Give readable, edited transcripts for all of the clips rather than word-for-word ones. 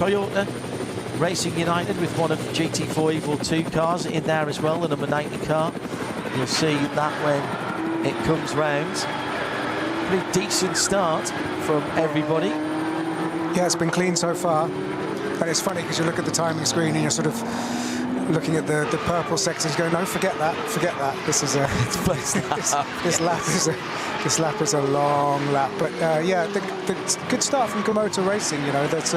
Toyota Racing United with one of GT4 Evo 2 cars in there as well, the number 90 car. You'll see that when it comes round. Pretty decent start from everybody. Yeah, it's been clean so far. And it's funny because you look at the timing screen and you're sort of looking at the purple sections, going, no, forget that. This is a this lap is a long lap. But yeah, the good start from Komoto Racing. You know, there's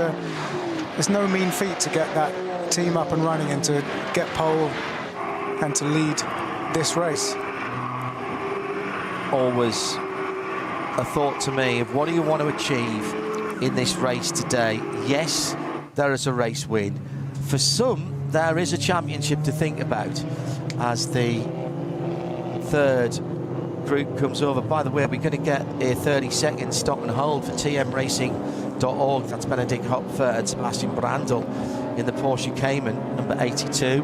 no mean feat to get that team up and running and to get pole and to lead this race. Always a thought to me of what do you want to achieve in this race today. Yes, there is a race win. For some, there is a championship to think about as the third group comes over. By the way, we're going to get a 30-second stop and hold for tmracing.org. That's Benedict Hopfer and Sebastian Brandl in the Porsche Cayman, number 82.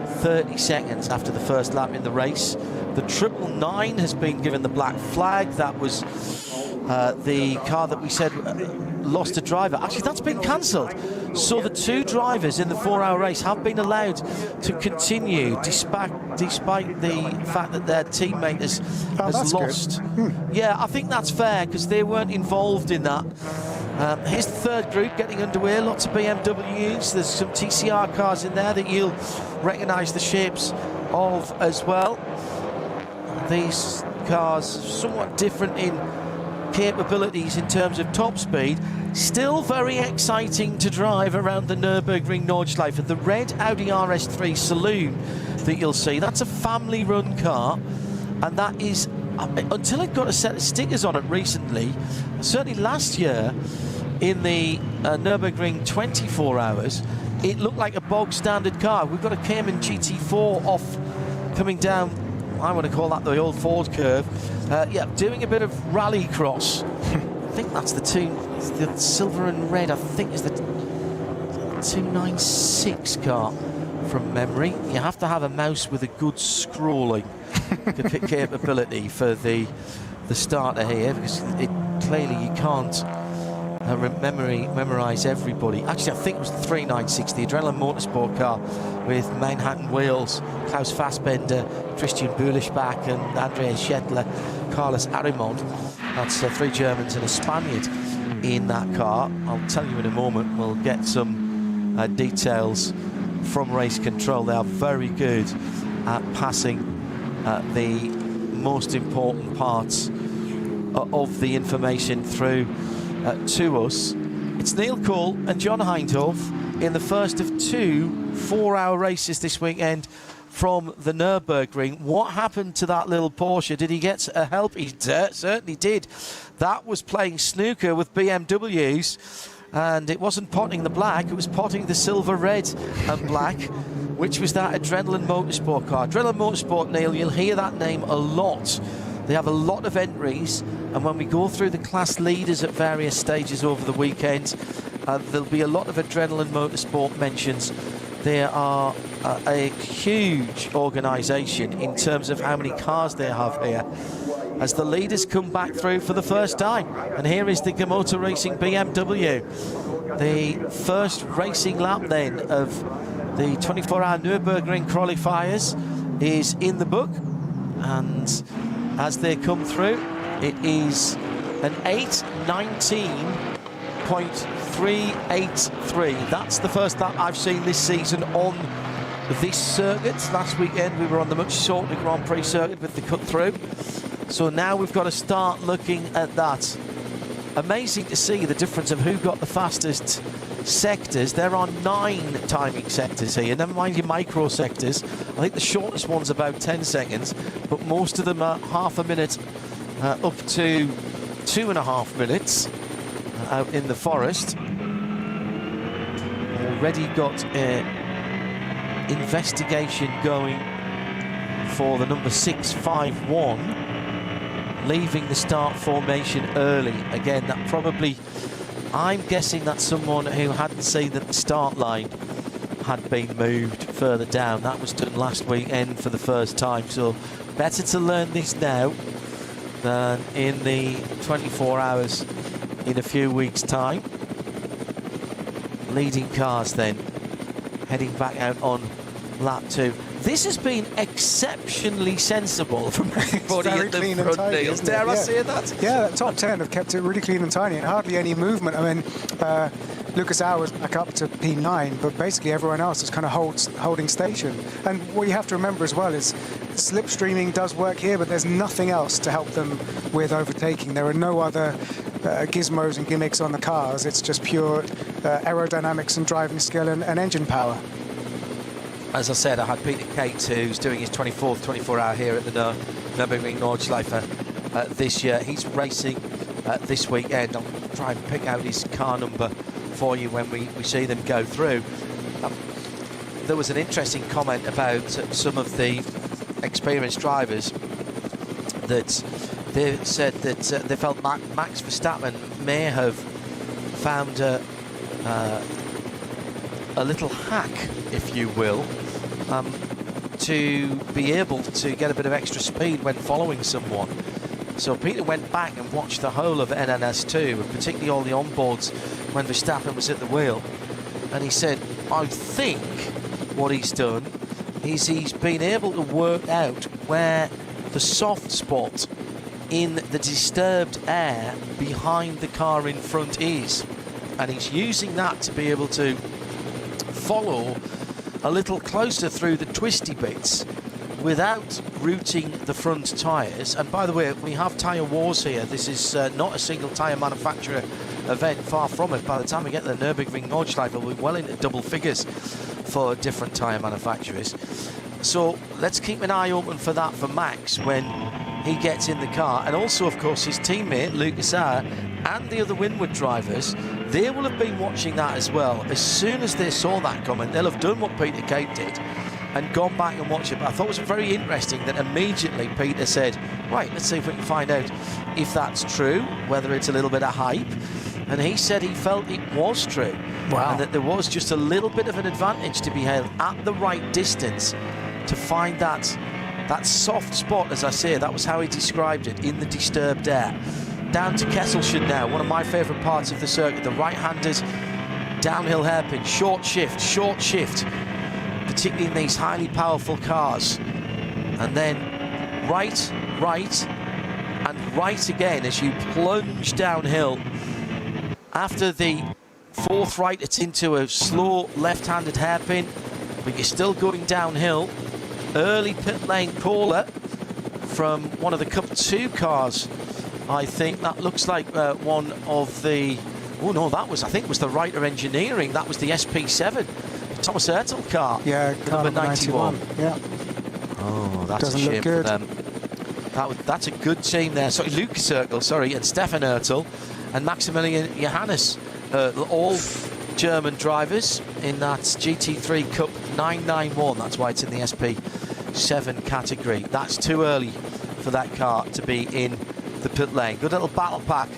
30 seconds after the first lap in the race. The 999 has been given the black flag. That was the car that we said lost a driver. Actually, that's been cancelled. So the two drivers in the 4-hour race have been allowed to continue despite the fact that their teammate has lost. Yeah, I think that's fair because they weren't involved in that. Here's the third group getting underway. Lots of BMWs. There's some TCR cars in there that you'll recognise the shapes of as well. These cars somewhat different in capabilities in terms of top speed. Still very exciting to drive around the Nurburgring Nordschleife. The red Audi RS3 Saloon that you'll see, that's a family-run car, and that is, until it got a set of stickers on it recently, certainly last year in the Nürburgring 24 hours, it looked like a bog-standard car. We've got a Cayman GT4 off coming down, I want to call that the old Ford curve. Yeah, doing a bit of rally cross. I think that's the silver and red, I think is the 296 car from memory. You have to have a mouse with a good scrolling capability for the starter here, because clearly you can't memorise everybody. Actually, I think it was the 396, the Adrenaline Motorsport car with Manhattan wheels, Klaus Fassbender, Christian Bulischbach and Andreas Schettler, Carlos Arimont. That's 3 Germans and a Spaniard in that car. I'll tell you in a moment. We'll get some details from race control. They are very good at passing the most important parts of the information through to us. It's Neil Cole and John Hindhoff in the first of 2 4-hour races this weekend from the Nürburgring. What happened to that little Porsche? Did he get a help? He certainly did. That was playing snooker with BMWs, and it wasn't potting the black, it was potting the silver, red and black, which was that Adrenaline Motorsport car. Adrenaline Motorsport, Neil, you'll hear that name a lot. They have a lot of entries, and when we go through the class leaders at various stages over the weekend, there'll be a lot of Adrenaline Motorsport mentions. They are a huge organisation in terms of how many cars they have here, as the leaders come back through for the first time. And here is the Komoto Racing BMW. The first racing lap then of the 24-hour Nürburgring Qualifiers is in the book, and as they come through, it is an 8:19.383. That's the first lap I've seen this season on this circuit. Last weekend we were on the much shorter Grand Prix circuit with the cut through. So now we've got to start looking at that. Amazing to see the difference of who got the fastest sectors. There are 9 timing sectors here, never mind your micro sectors. I think the shortest one's about 10 seconds, but most of them are half a minute up to 2.5 minutes out in the forest. Already got an investigation going for the number 651, leaving the start formation early. Again, that probably, I'm guessing that's someone who hadn't seen that the start line had been moved further down. That was done last weekend for the first time, so better to learn this now than in the 24 hours in a few weeks' time. leading cars then heading back out on lap 2. This has been exceptionally sensible from everybody at the front, tidy, Neil. Dare I say that? Yeah, the top 10 have kept it really clean and tiny, and hardly any movement. I mean, Lucas Hour was back up to P9, but basically everyone else is kind of holding station. And what you have to remember as well is slipstreaming does work here, but there's nothing else to help them with overtaking. There are no other gizmos and gimmicks on the cars. It's just pure aerodynamics and driving skill and engine power. As I said, I had Peter Cates, who's doing his 24th 24-hour here at the Nürburgring Nordschleife this year. He's racing this weekend. I'll try and pick out his car number for you when we see them go through. There was an interesting comment about some of the experienced drivers that they said that they felt Max Verstappen may have found a little hack, if you will, to be able to get a bit of extra speed when following someone. So Peter went back and watched the whole of NNS2, and particularly all the onboards when Verstappen was at the wheel. And he said, I think what he's done is he's been able to work out where the soft spot in the disturbed air behind the car in front is. And he's using that to be able to follow a little closer through the twisty bits without rooting the front tyres. And by the way, we have tyre wars here. This is not a single tyre manufacturer event, far from it. By the time we get to the Nürburgring Nordschleife, we'll be well into double figures for different tyre manufacturers. So let's keep an eye open for that for Max when he gets in the car. And also, of course, his teammate, Lucas Hour, and the other Winwood drivers, they will have been watching that as well. As soon as they saw that coming, they'll have done what Peter Cates did and gone back and watched it. But I thought it was very interesting that immediately Peter said, right, let's see if we can find out if that's true, whether it's a little bit of hype. And he said he felt it was true. Wow. And that there was just a little bit of an advantage to be held at the right distance to find that soft spot, as I say. That was how he described it, in the disturbed air. Down to Kesselchen now, one of my favourite parts of the circuit, the right-handed downhill hairpin, short shift, particularly in these highly powerful cars. And then right, and right again as you plunge downhill. After the fourth right, it's into a slow left-handed hairpin, but you're still going downhill. Early pit lane caller from one of the Cup 2 cars. I think that looks like one of the... Oh, no, that was, I think, was the Reiter Engineering. That was the SP7, Thomas Ertl car. Yeah, car number 91. Yeah. Oh, that's Doesn't a shame look good for them. That's a good team there. Sorry, Lucas Ertl, sorry, and Stefan Ertl and Maximilian Johannes Ertl, all German drivers in that GT3 Cup 991. That's why it's in the SP7 category. That's too early for that car to be in the pit lane. Good little battle pack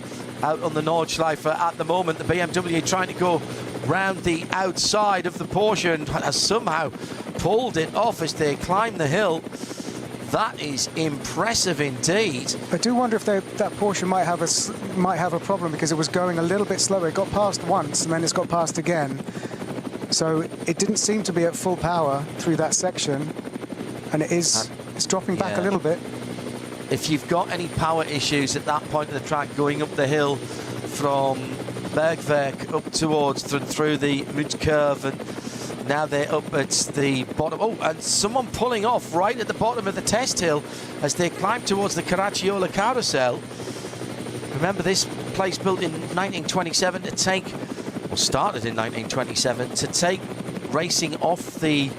out on the Nordschleife at the moment. The BMW trying to go round the outside of the Porsche and has somehow pulled it off as they climb the hill. That is impressive indeed. I do wonder if that Porsche might have a problem, because it was going a little bit slower. It got past once and then it's got past again. So it didn't seem to be at full power through that section, and it's dropping back a little bit. If you've got any power issues at that point of the track going up the hill from Bergwerk up towards through the mid curve, and now they're up at the bottom. Oh, and someone pulling off right at the bottom of the test hill as they climb towards the Caracciola carousel. Remember, this place built in 1927 to take, or started in 1927 to take racing off the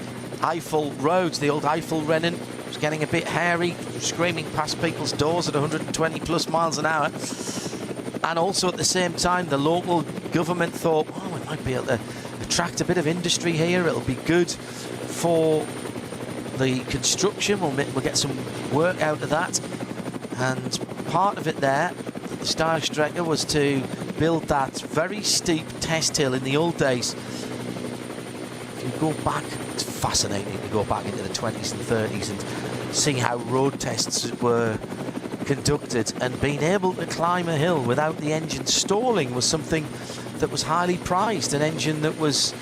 Eiffel roads, the old Eiffel Rennen. It was getting a bit hairy, screaming past people's doors at 120 plus miles an hour. And also at the same time, the local government thought, oh, we might be able to attract a bit of industry here. It'll be good for the construction. We'll get some work out of that. And part of it there, the Starstrecke, was to build that very steep test hill in the old days. If you go back, it's fascinating to go back into the 20s and 30s and see how road tests were conducted, and being able to climb a hill without the engine stalling was something that was highly prized, an engine that was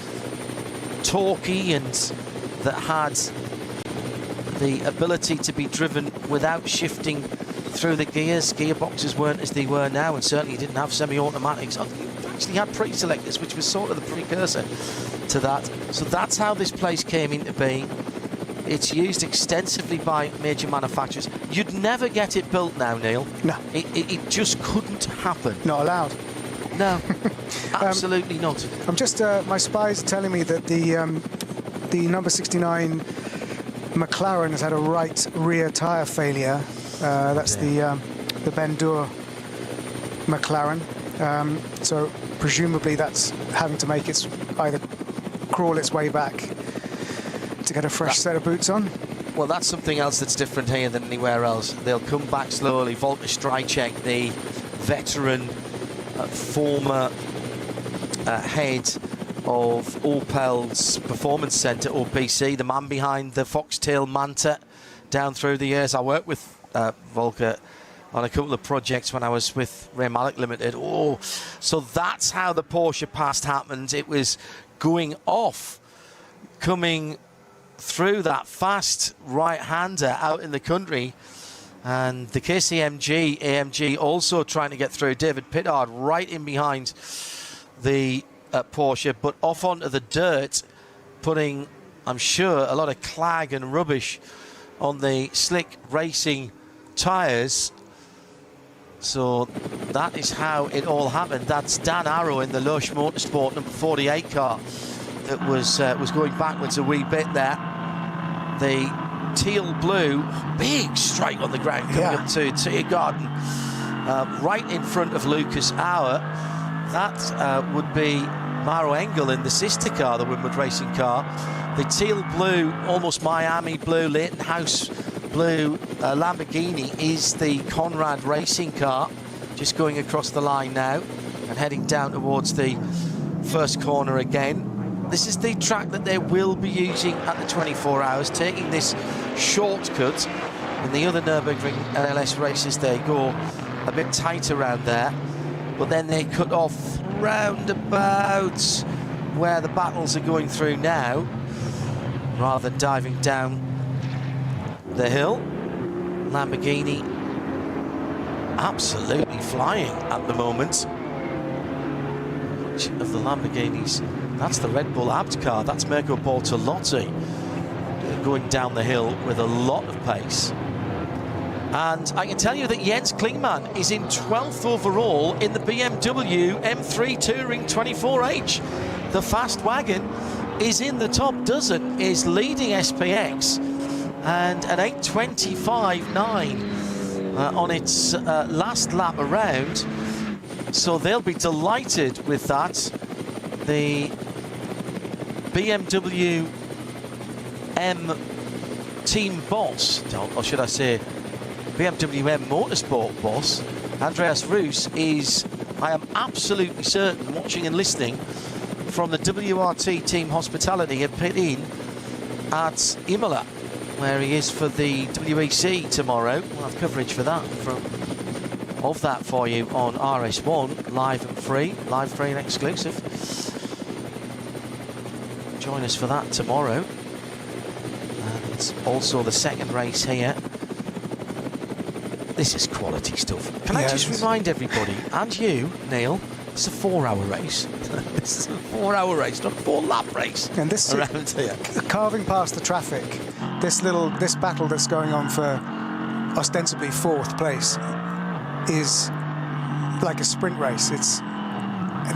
torquey and that had the ability to be driven without shifting through the gears. Gearboxes weren't as they were now, and certainly didn't have semi-automatics. I think you actually had pre-selectors, which was sort of the precursor to that. So that's how this place came into being. It's used extensively by major manufacturers. You'd never get it built now, Neil. No. It just couldn't happen. Not allowed. No, absolutely not. I'm just, my spy's telling me that the number 69 McLaren has had a right rear tyre failure. That's the Ben-Dur McLaren. So presumably that's having to make its either crawl its way back to get a fresh set of boots on. Well, that's something else that's different here than anywhere else. They'll come back slowly. Volker Strycek, the veteran, former head of Opel's Performance Centre, or PC, the man behind the Foxtail Manta down through the years. I worked with Volker on a couple of projects when I was with Ray Mallock Limited. Oh, so that's how the Porsche past happened. It was going off, coming through that fast right-hander out in the country, and the KCMG AMG also trying to get through. David Pittard right in behind the Porsche, but off onto the dirt, putting, I'm sure, a lot of clag and rubbish on the slick racing tyres. So that is how it all happened. That's Dan Arrow in the Lush Motorsport number 48 car that was going backwards a wee bit there. The teal blue, big strike on the ground coming up to Tiergarten, right in front of Lucas Auer. That would be Maro Engel in the sister car, the Winwood Racing car. The teal blue, almost Miami blue, Leighton House blue Lamborghini is the Conrad Racing car, just going across the line now and heading down towards the first corner again. This is the track that they will be using at the 24 hours, taking this shortcut. In the other Nürburgring LS races, they go a bit tight around there, but then they cut off round about where the battles are going through now, rather than diving down the hill. Lamborghini absolutely flying at the moment. Which of the Lamborghinis? That's the Red Bull Abt car. That's Mirko Bortolotti going down the hill with a lot of pace. And I can tell you that Jens Klingmann is in 12th overall in the BMW M3 Touring 24H. The fast wagon is in the top dozen, is leading SPX, and an 8:25.9 on its last lap around. So they'll be delighted with that. The BMW M team boss, or should I say BMW M Motorsport boss, Andreas Roos, is, I am absolutely certain, watching and listening from the WRT team hospitality at Pit Inn at Imola, where he is for the WEC tomorrow. We'll have coverage for that of that for you on RS1, live and free and exclusive. Join us for that tomorrow. And also the second race here. This is quality stuff. Can I just remind everybody, and you, Neil, it's a 4-hour race. This is a 4-hour race, not a 4-lap race. And this around here, carving past the traffic, this battle that's going on for ostensibly 4th place is like a sprint race. It's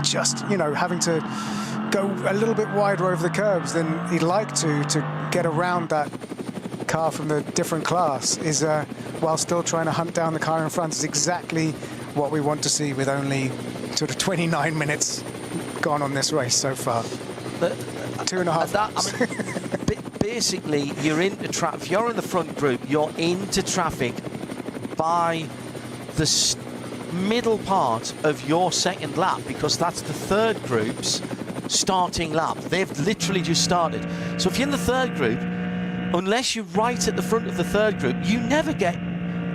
just, you know, having to go a little bit wider over the curbs than he'd like to get around that car from the different class is while still trying to hunt down the car in front is exactly what we want to see, with only sort of 29 minutes gone on this race so far. But 2.5 laps. I mean, basically, you're into traffic. If you're in the front group, you're into traffic by the middle part of your second lap, because that's the third group's starting lap. They've literally just started. So if you're in the third group, unless you're right at the front of the third group, you never get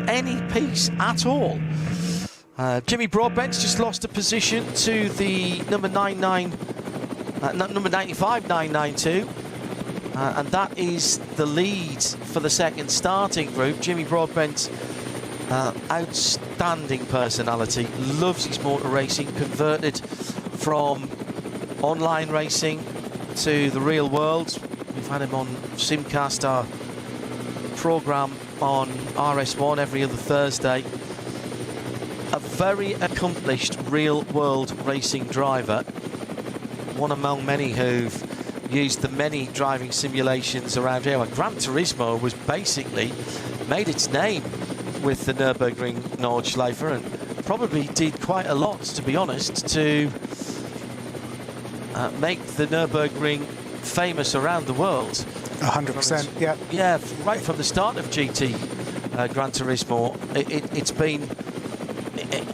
any peace at all. Jimmy Broadbent's just lost a position to the number 95,992, and that is the lead for the second starting group. Jimmy Broadbent, outstanding personality, loves his motor racing, converted from online racing to the real world. We've had him on Simcast, our programme on RS1 every other Thursday. A very accomplished real-world racing driver, one among many who've used the many driving simulations around here. Well, Gran Turismo was basically made its name with the Nurburgring Nordschleife, and probably did quite a lot, to be honest, to make the Nürburgring famous around the world. 100%, yeah. Yeah, right from the start of GT Gran Turismo, it's been,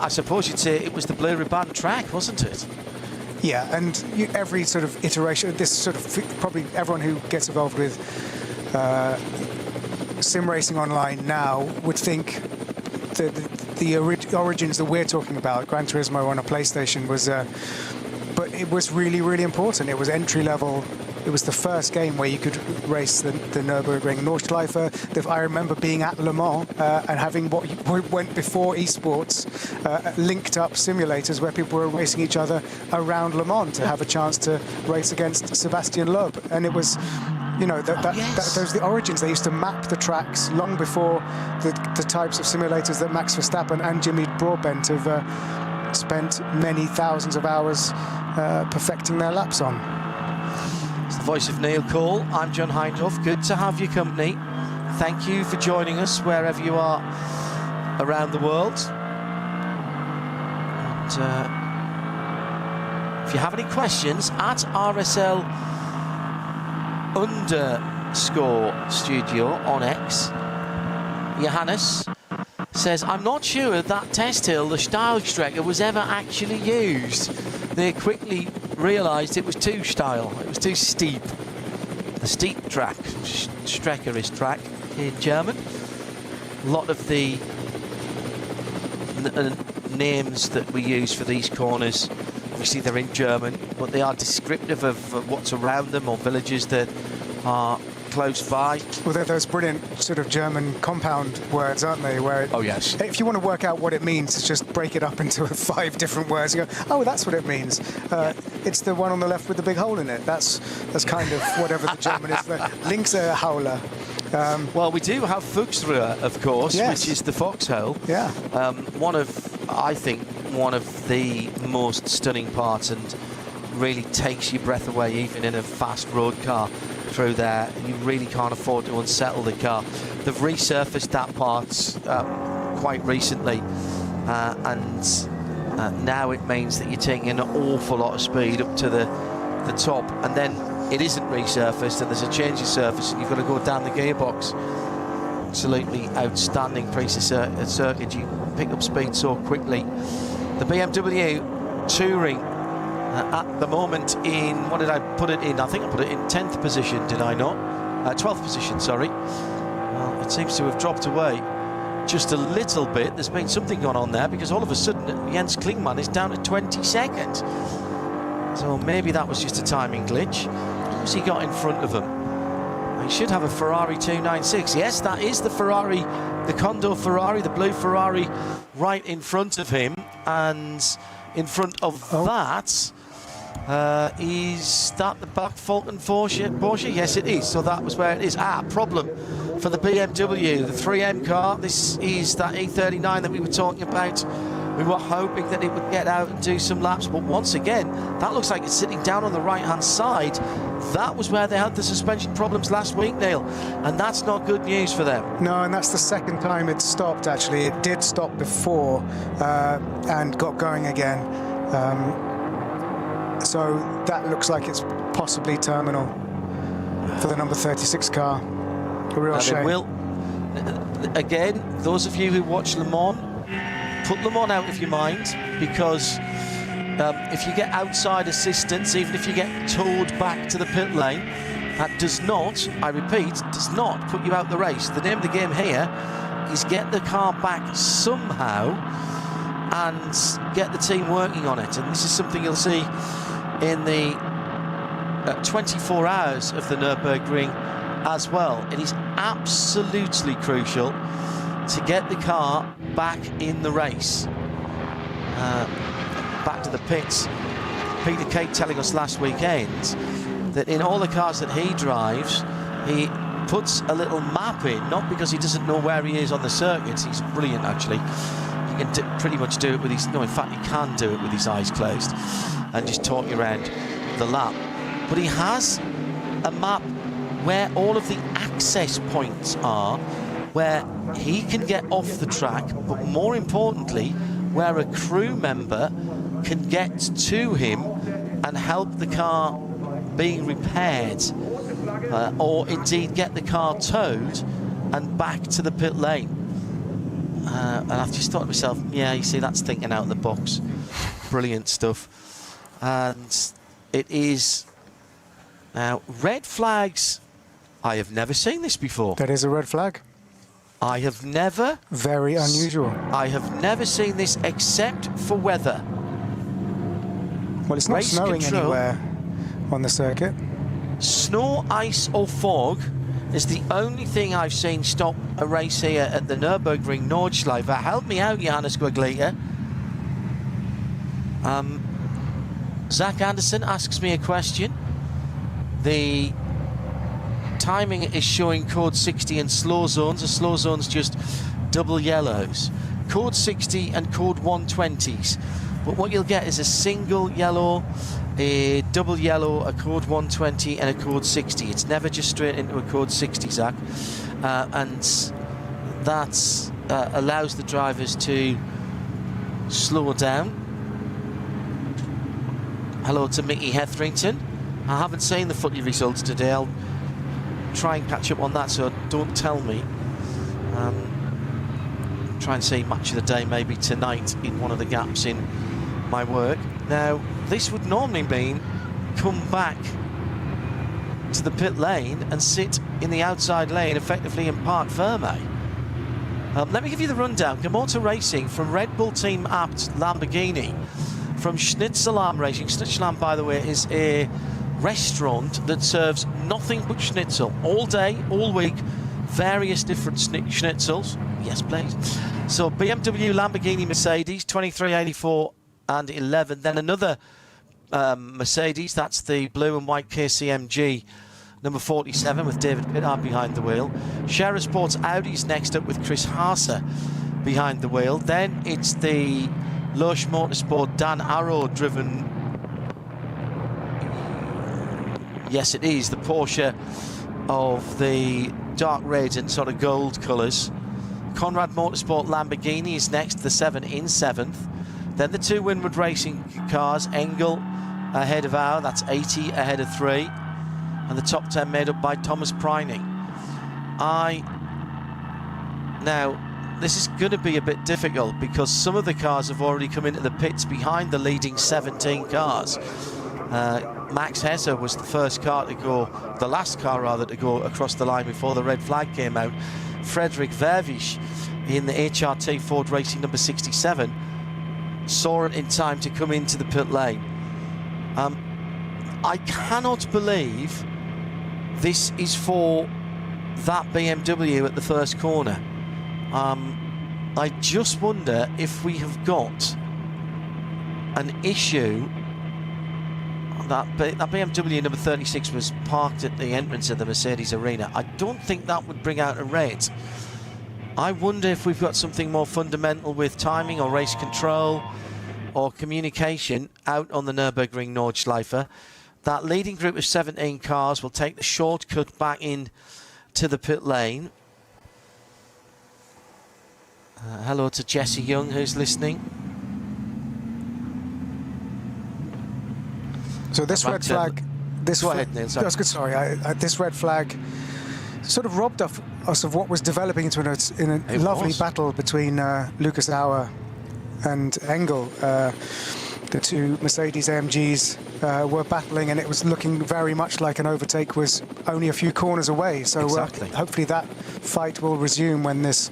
I suppose you'd say it was the Blue Ribbon track, wasn't it? Yeah, and every sort of iteration, this sort of, probably everyone who gets involved with sim racing online now would think the origins that we're talking about, Gran Turismo on a PlayStation, was, but it was really, really important. It was entry level. It was the first game where you could race the Nürburgring Nordschleife. I remember being at Le Mans and having what went before esports, linked up simulators where people were racing each other around Le Mans to have a chance to race against Sebastian Loeb. And it was, you know, those are the origins. They used to map the tracks long before the types of simulators that Max Verstappen and Jimmy Broadbent have spent many thousands of hours perfecting their laps on. It's the voice of Neil Cole. I'm John Hindhoff. Good to have your company. Thank you for joining us wherever you are around the world. And, if you have any questions, at RSL_studio on X, Johannes says, I'm not sure that test hill, the Steilstrecke, was ever actually used. They quickly realised it was too steil, it was too steep. The steep track, Strecke is track in German. A lot of the names that we use for these corners, obviously they're in German, but they are descriptive of what's around them or villages that are close by. Well, they're those brilliant sort of German compound words, aren't they? Where oh yes. If you want to work out what it means, it's just break it up into 5 different words. You go, oh, that's what it means. It's the one on the left with the big hole in it. That's kind of whatever the German is. Linkshaule. Well, we do have Fuchsruhe, of course, yes, which is the foxhole. Yeah. I think one of the most stunning parts, and really takes your breath away even in a fast road car through there. You really can't afford to unsettle the car. They've resurfaced that part quite recently, and now it means that you're taking an awful lot of speed up to the top, and then it isn't resurfaced and there's a change of surface and you've got to go down the gearbox. Absolutely outstanding piece of circuit. You pick up speed so quickly. The BMW Touring at the moment in, what did I put it in? I think I put it in 10th position, did I not? 12th position, sorry. Well, it seems to have dropped away just a little bit. There's been something going on there, because all of a sudden Jens Klingmann is down at 22nd. So maybe that was just a timing glitch. Who's he got in front of him? He should have a Ferrari 296. Yes, that is the Ferrari, the Condor Ferrari, the blue Ferrari right in front of him. And in front of that, is that the back Falcon Porsche? Yes, it is. So that was where it is. Problem for the BMW, the 3M car. This is that E39 that we were talking about. We were hoping that it would get out and do some laps, but once again, that looks like it's sitting down on the right-hand side. That was where they had the suspension problems last week, Neil, and that's not good news for them. No, and that's the second time it stopped, actually. It did stop before and got going again. So that looks like it's possibly terminal for the number 36 car. A real shame. Again, those of you who watch Le Mans, put Le Mans out of your mind, because if you get outside assistance, even if you get towed back to the pit lane, that does not, I repeat, does not put you out the race. The name of the game here is get the car back somehow and get the team working on it. And this is something you'll see in the 24 hours of the Nürburgring as well. It is absolutely crucial to get the car back in the race. Back to the pits. Peter Kate telling us last weekend that in all the cars that he drives, he puts a little map in, not because he doesn't know where he is on the circuit. He's brilliant, actually. He can pretty much do it with his... No, in fact, he can do it with his eyes closed and just talk you around the lap. But he has a map where all of the access points are, where he can get off the track, but more importantly, where a crew member can get to him and help the car being repaired, or indeed get the car towed and back to the pit lane. And I've just thought to myself, yeah, you see, that's thinking out of the box. Brilliant stuff. And it is now red flags. I have never seen this before. That is a red flag. I have never... Very unusual. I have never seen this except for weather. Well, it's not Race snowing control. anywhere on the circuit. Snow, ice or fog is the only thing I've seen stop a race here at the Nürburgring Nordschleife. Help me out, Johannes Guaglietta. Zach Anderson asks me a question. The timing is showing code 60 and slow zones. The slow zones just double yellows. Code 60 and code 120s. But what you'll get is a single yellow, a double yellow, a code 120 and a code 60. It's never just straight into a code 60, Zach. And that allows the drivers to slow down. Hello to Mickey Hetherington. I haven't seen the footy results today. I'll try and catch up on that, so don't tell me. Try and see match of the day maybe tonight in one of the gaps in my work. Now, this would normally mean come back to the pit lane and sit in the outside lane, effectively in Parc Fermé. Let me give you the rundown. Motor Racing from Red Bull Team Abt Lamborghini, from Schnitzelarm Racing. Schnitzelarm, by the way, is a restaurant that serves nothing but schnitzel all day, all week, various different schnitzels. Yes, please. So BMW, Lamborghini, Mercedes, 23, 84 and 11. Then another Mercedes, that's the blue and white KCMG, number 47, with David Pittard behind the wheel. Scherer Sports Audi's next up with Chris Haase behind the wheel. Then it's the Loesch Motorsport Dan Arrow driven... Yes, it is the Porsche of the dark red and sort of gold colours. Conrad Motorsport Lamborghini is next, the 7 in 7th. Then the two Winward Racing cars, Engel ahead of Auer, that's 80 ahead of 3. And the top 10 made up by Thomas Preining. Now, this is going to be a bit difficult because some of the cars have already come into the pits behind the leading 17 cars. Max Hesse was the first car to go, the last car rather, to go across the line before the red flag came out. Frederick Vervisch in the HRT Ford Racing number 67 saw it in time to come into the pit lane. I cannot believe this is for that BMW at the first corner. I just wonder if we have got an issue. That BMW number 36 was parked at the entrance of the Mercedes arena. I don't think that would bring out a red. I wonder if we've got something more fundamental with timing or race control or communication out on the Nürburgring Nordschleife. That leading group of 17 cars will take the shortcut back in to the pit lane. Hello to Jesse Young, who's listening. So this red flag, go ahead, Neil. Sorry. That's good. Sorry, this red flag sort of robbed us of what was developing into a lovely battle between Lucas Auer and Engel. The two Mercedes-AMGs were battling, and it was looking very much like an overtake was only a few corners away. So exactly. Hopefully that fight will resume when this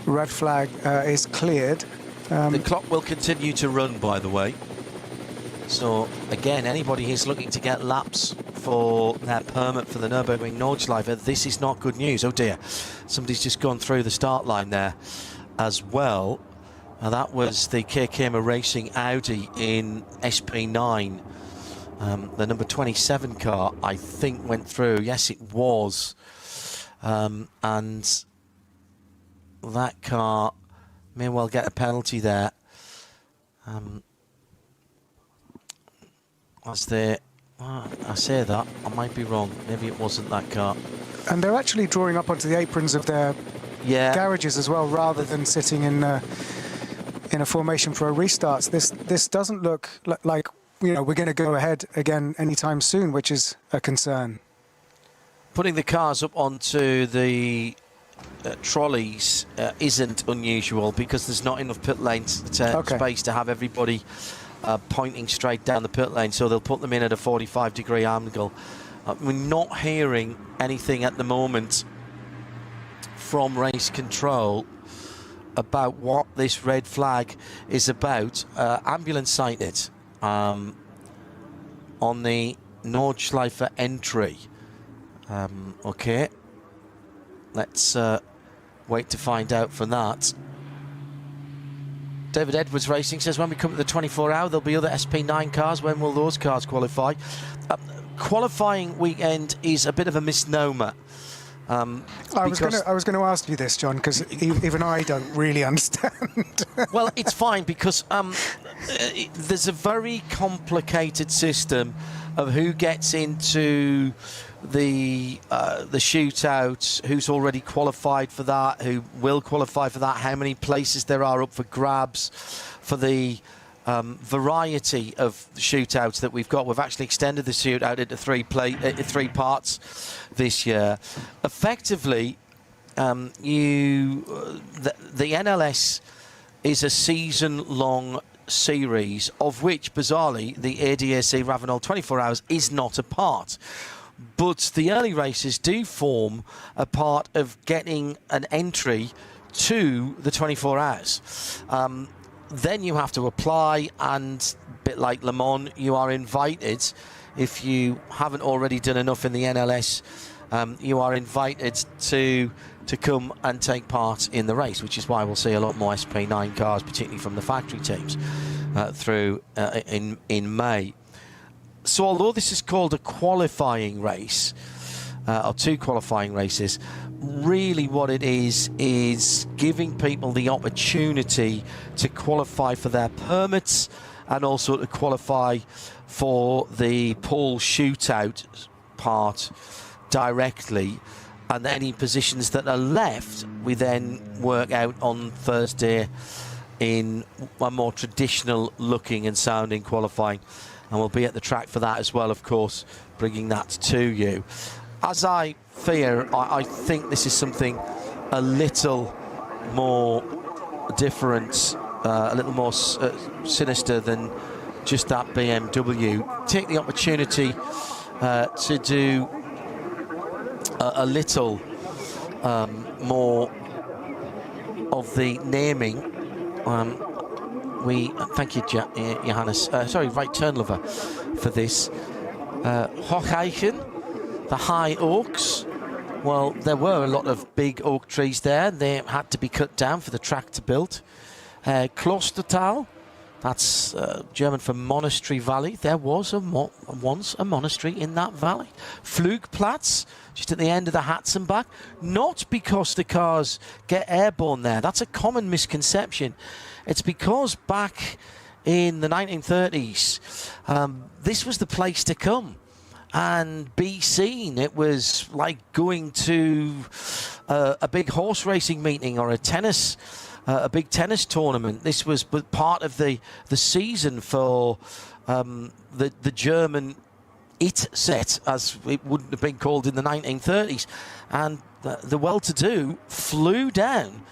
red flag is cleared. The clock will continue to run, by the way. So, again, anybody who's looking to get laps for their permit for the Nürburgring Nordschleife, this is not good news. Oh dear, somebody's just gone through the start line there as well. Now, that was the KKM Racing Audi in SP9. The number 27 car, I think, went through. Yes, it was. And that car may well get a penalty there. I say that, I might be wrong. Maybe it wasn't that car. And they're actually drawing up onto the aprons of their garages as well, rather than sitting in a formation for a restart. This doesn't look like we're going to go ahead again anytime soon, which is a concern. Putting the cars up onto the trolleys isn't unusual because there's not enough pit lane space to have everybody pointing straight down the pit lane, so they'll put them in at a 45-degree angle. We're not hearing anything at the moment from race control about what this red flag is about. Ambulance sighted on the Nordschleife entry. Okay, let's wait to find out from that. David Edwards Racing says, when we come to the 24-hour, there'll be other SP9 cars. When will those cars qualify? Qualifying weekend is a bit of a misnomer. I was going to ask you this, John, because even I don't really understand. Well, it's fine because there's a very complicated system of who gets into the shootout, who's already qualified for that, who will qualify for that, how many places there are up for grabs for the variety of shootouts that we've got. We've actually extended the shootout into three parts this year. Effectively, the NLS is a season-long series, of which, bizarrely, the ADAC Ravenel 24 Hours is not a part. But the early races do form a part of getting an entry to the 24 Hours. Then you have to apply, and a bit like Le Mans, you are invited. If you haven't already done enough in the NLS, you are invited to come and take part in the race, which is why we'll see a lot more SP9 cars, particularly from the factory teams, through in May. So although this is called a qualifying race, or two qualifying races, really what it is giving people the opportunity to qualify for their permits and also to qualify for the pole shootout part directly, and any positions that are left we then work out on Thursday in a more traditional looking and sounding qualifying, and we'll be at the track for that as well, of course, bringing that to you. As I fear, I think this is something a little more different, a little more sinister than just that BMW. Take the opportunity to do a little more of the naming. We thank you, Johannes. Sorry, right turn lover, for this. Hocheichen, the high oaks. Well, there were a lot of big oak trees there. They had to be cut down for the track to build. Klostertal, that's German for monastery valley. There was once a monastery in that valley. Flugplatz, just at the end of the Hatzenbach. Not because the cars get airborne there. That's a common misconception. It's because back in the 1930s, this was the place to come and be seen. It was like going to a big horse racing meeting or a big tennis tournament. This was part of the season for the German IT set, as it wouldn't have been called in the 1930s. And the well-to-do flew down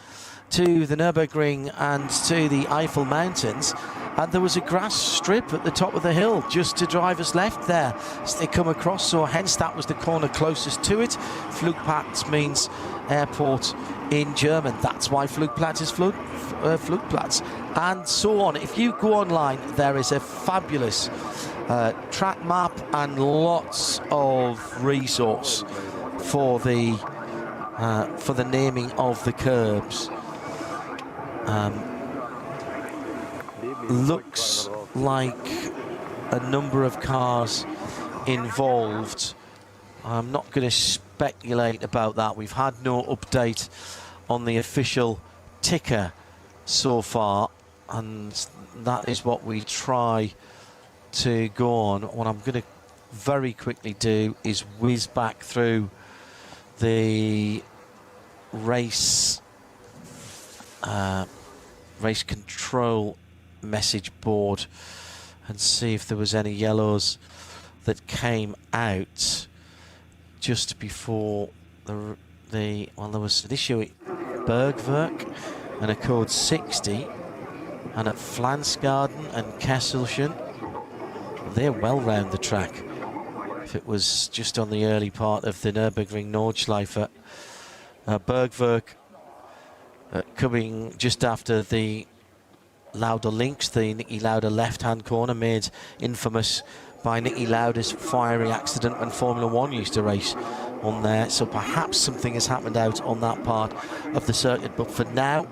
to the Nürburgring and to the Eifel Mountains and there was a grass strip at the top of the hill just to drivers left there as they come across, so hence that was the corner closest to it. Flugplatz means airport in German. That's why Flugplatz is Flugplatz, and so on. If you go online, there is a fabulous track map and lots of resource for the naming of the curbs. Looks like a number of cars involved. I'm not going to speculate about that. We've had no update on the official ticker so far, and that is what we try to go on. What I'm going to very quickly do is whiz back through the race control message board and see if there was any yellows that came out just before well, there was an issue at Bergwerk and a code 60, and at Flansgarden and Kesselchen. They're well round the track. If it was just on the early part of the Nurburgring Nordschleife, Bergwerk coming just after the Lauda links, the Niki Lauda left-hand corner, made infamous by Niki Lauda's fiery accident when Formula 1 used to race on there. So perhaps something has happened out on that part of the circuit, but for now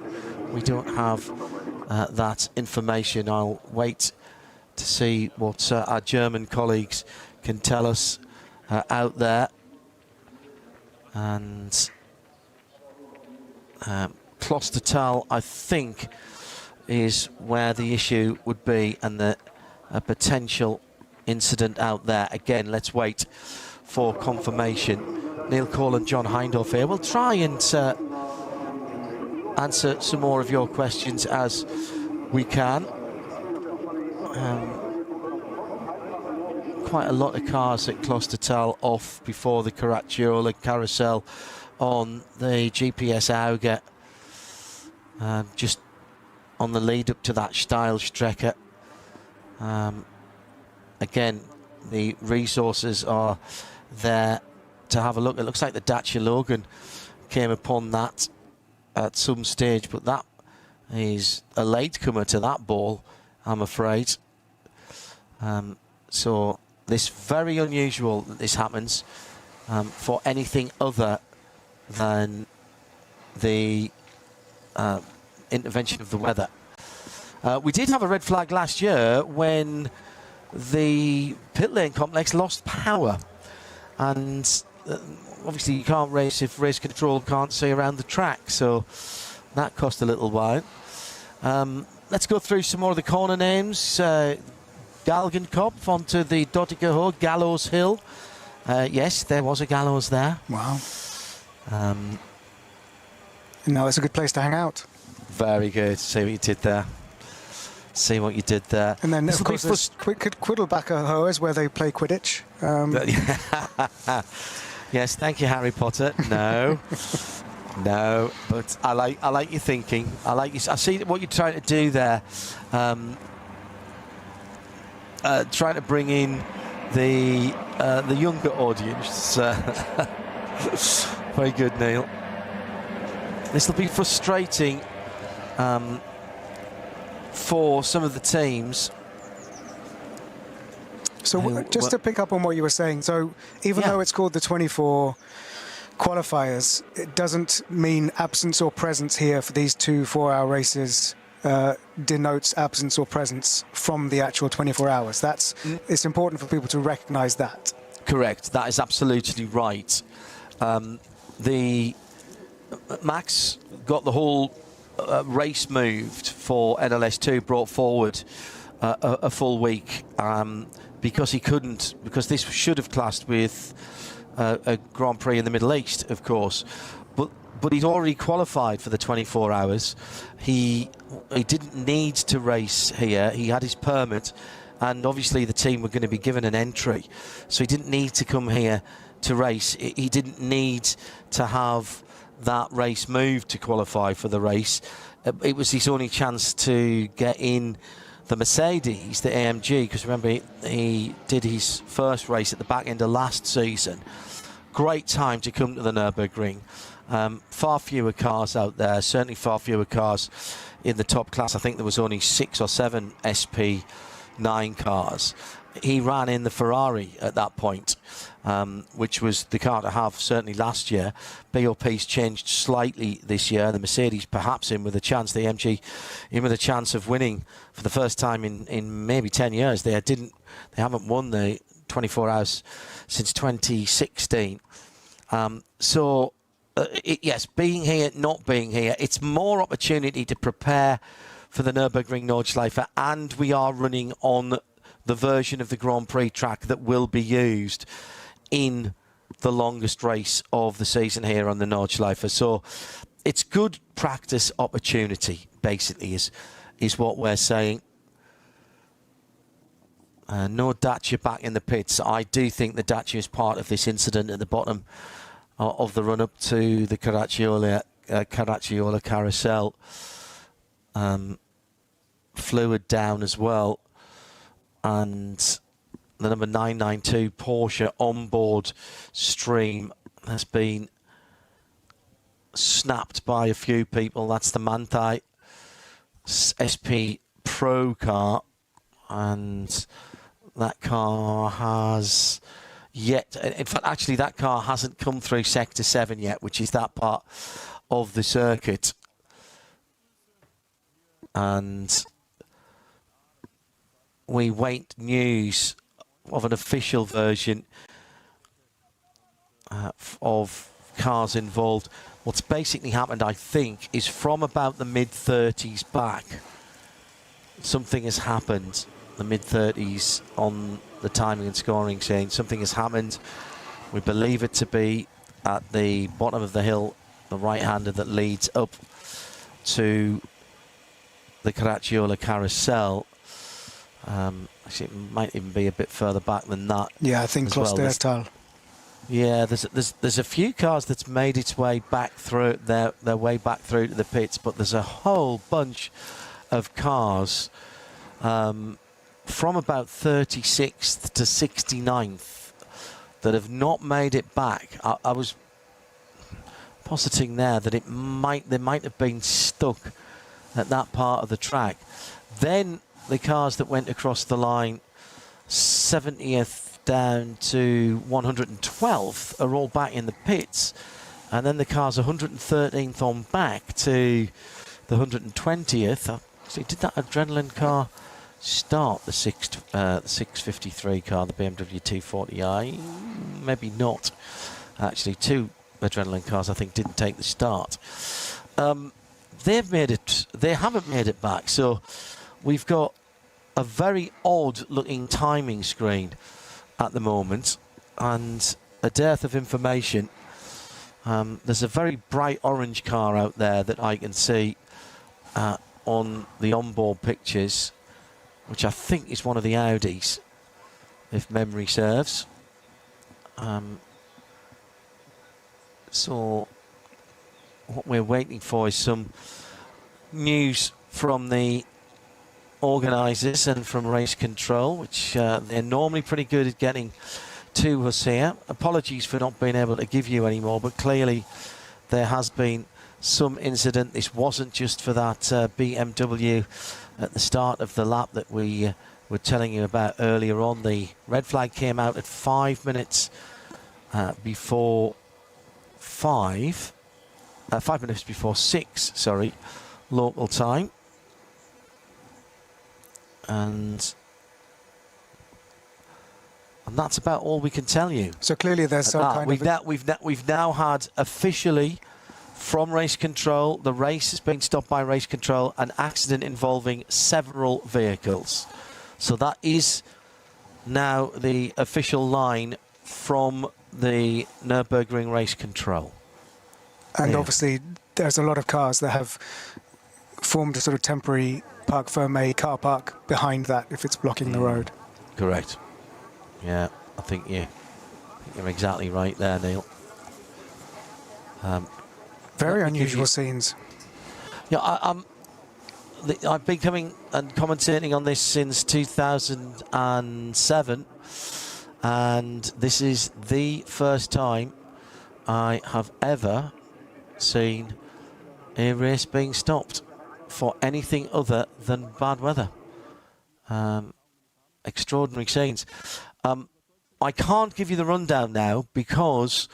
we don't have that information. I'll wait to see what our German colleagues can tell us out there. And Klostertal, I think, is where the issue would be, and the potential incident out there. Again, let's wait for confirmation. Neil Cole and John Hindhoff here. We'll try and answer some more of your questions as we can. Quite a lot of cars at Klostertal off before the Caracciolo carousel on the GPS Auge, just on the lead up to that Steilstrecke. Again, the resources are there to have a look. It looks like the Dacia Logan came upon that at some stage, but that is a latecomer to that ball, I'm afraid. So this very unusual that this happens for anything other than the intervention of the weather. We did have a red flag last year when the pit lane complex lost power, and obviously you can't race if race control can't see around the track, so that cost a little while. Let's go through some more of the corner names. Galgenkopf onto the Dottiger Hoog, Gallows Hill. Yes, there was a gallows there. Wow. No, it's a good place to hang out. Very good. See what you did there. See what you did there. And then, of course, there's Quiddlebacker Hoers, where they play Quidditch. Yes, thank you, Harry Potter. No. No, but I like your thinking. I see what you're trying to do there. Trying to bring in the younger audience. Very good, Neil. This will be frustrating for some of the teams. So just to pick up on what you were saying, so even though it's called the 24 qualifiers, it doesn't mean absence or presence here for these 2 4-hour races denotes absence or presence from the actual 24 hours. It's important for people to recognise that. Correct. That is absolutely right. Max got the whole race moved for NLS2, brought forward a full week because he couldn't, because this should have classed with a Grand Prix in the Middle East, of course, but he'd already qualified for the 24 hours. He didn't need to race here. He had his permit, and obviously the team were going to be given an entry, so he didn't need to come here to race. He didn't need to have that race moved to qualify for the race. It was his only chance to get in the Mercedes, the AMG, because remember he did his first race at the back end of last season. Great time to come to the Nürburgring. Far fewer cars out there, certainly far fewer cars in the top class. I think there was only 6 or 7 SP9 cars. He ran in the Ferrari at that point, which was the car to have certainly last year. BOP's changed slightly this year. The Mercedes perhaps in with a chance, the AMG in with a chance of winning for the first time in maybe 10 years. They haven't won the 24 hours since 2016. Yes, being here, not being here, it's more opportunity to prepare for the Nürburgring Nordschleife, and we are running on the version of the Grand Prix track that will be used in the longest race of the season here on the Nordschleife. So it's good practice opportunity, basically, is what we're saying. No Dacia back in the pits. I do think the Dacia is part of this incident at the bottom of the run-up to the Caracciolo carousel. Fluid down as well. And the number 992 Porsche onboard stream has been snapped by a few people. That's the Manthey SP Pro car. And that car has yet, in fact, actually that car hasn't come through Sector 7 yet, which is that part of the circuit. And we wait news of an official version of cars involved. What's basically happened, I think, is from about the mid-30s back, something has happened. The mid-30s on the timing and scoring chain. Something has happened. We believe it to be at the bottom of the hill, the right-hander that leads up to the Caracciolo carousel. Actually, it might even be a bit further back than that. Yeah, I think close there, Tal. Yeah, there's a few cars that's made its way back through their way back through to the pits, but there's a whole bunch of cars from about 36th to 69th that have not made it back. I was positing there that they might have been stuck at that part of the track. Then the cars that went across the line 70th down to 112th are all back in the pits, and then the cars 113th on back to the 120th. Actually, did that adrenaline car start the 653 car, the BMW 240i? Maybe not. Actually, 2 adrenaline cars I think didn't take the start. They haven't made it back, so we've got a very odd looking timing screen at the moment and a dearth of information. There's a very bright orange car out there that I can see on the onboard pictures, which I think is one of the Audis, if memory serves. So what we're waiting for is some news from the organisers and from race control, which they're normally pretty good at getting to us here. Apologies for not being able to give you any more, but clearly there has been some incident. This wasn't just for that BMW at the start of the lap that we were telling you about earlier on. The red flag came out at 5 minutes before 5 minutes before 6, sorry, local time. And that's about all we can tell you. So clearly there's some kind of... We've now had officially from race control, the race has been stopped by race control, an accident involving several vehicles. So that is now the official line from the Nürburgring race control. And obviously there's a lot of cars that have formed a sort of temporary parc fermé car park behind that if it's blocking the road. Correct. Yeah, I think you're exactly right there, Neil. Very unusual scenes. Yeah, I've been coming and commentating on this since 2007, and this is the first time I have ever seen a race being stopped for anything other than bad weather. Extraordinary scenes. I can't give you the rundown now because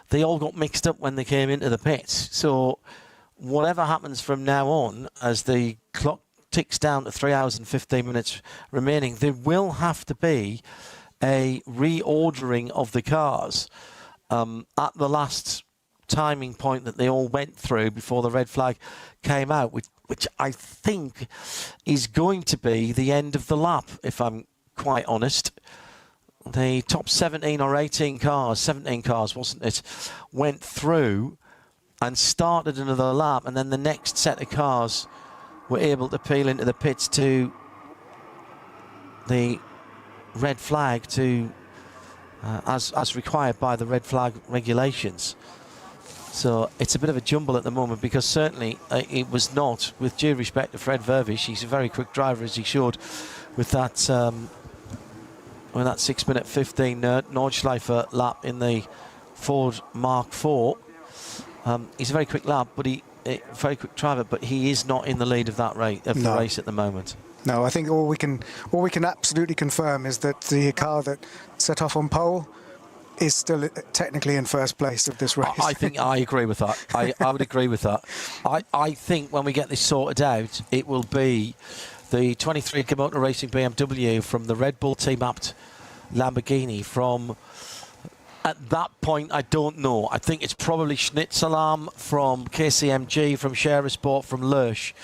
they all got mixed up when they came into the pits. So whatever happens from now on, as the clock ticks down to 3 hours and 15 minutes remaining, there will have to be a reordering of the cars at the last timing point that they all went through before the red flag came out, which I think is going to be the end of the lap, if I'm quite honest. The top 17 or 18 cars, 17 cars, wasn't it, went through and started another lap, and then the next set of cars were able to peel into the pits to the red flag to as required by the red flag regulations. So it's a bit of a jumble at the moment, because certainly it was not, with due respect to Fred Vervish, he's a very quick driver, as he showed with that 6 minute 15 Nordschleife lap in the Ford Mark IV. He's a very quick lap, but very quick driver, but he is not in the lead of that the race at the moment. No, I think all we can absolutely confirm is that the car that set off on pole is still technically in first place of this race. I think I agree with that. I would agree with that. I think when we get this sorted out, it will be the 23 Motor Racing BMW from the Red Bull team-upped Lamborghini from... At that point, I don't know. I think it's probably Schnitzelarm from KCMG, from Scherer Sport, from Lurch,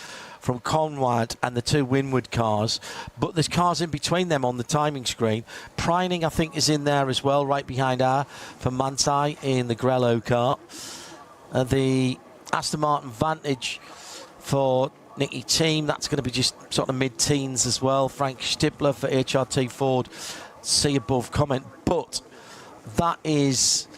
from Conrad, and the two Winwood cars. But there's cars in between them on the timing screen. Preining, I think, is in there as well, right behind R for Manthey in the Grello car. The Aston Martin Vantage for Nicky Team, that's going to be just sort of mid-teens as well. Frank Stippler for HRT Ford, see above comment. But that is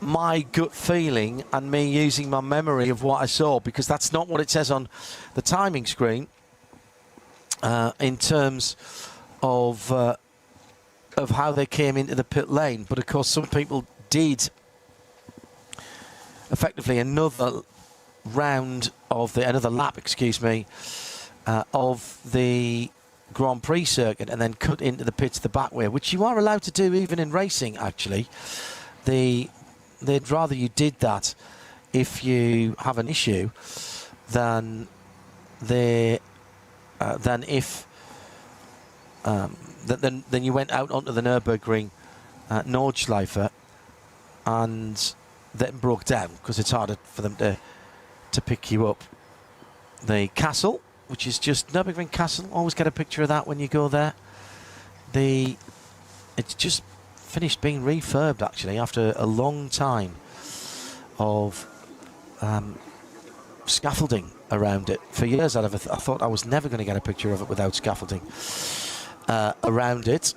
my gut feeling and me using my memory of what I saw, because that's not what it says on the timing screen in terms of how they came into the pit lane. But of course, some people did effectively another lap, of the Grand Prix circuit, and then cut into the pits the back way, which you are allowed to do even in racing, actually. They'd rather you did that if you have an issue than you went out onto the Nurburgring Nordschleife and then broke down, because it's harder for them to pick you up. The castle, which is just Nürburgring Castle, always get a picture of that when you go there. It's just finished being refurbed, actually, after a long time of scaffolding around it. For years I thought I was never going to get a picture of it without scaffolding around it.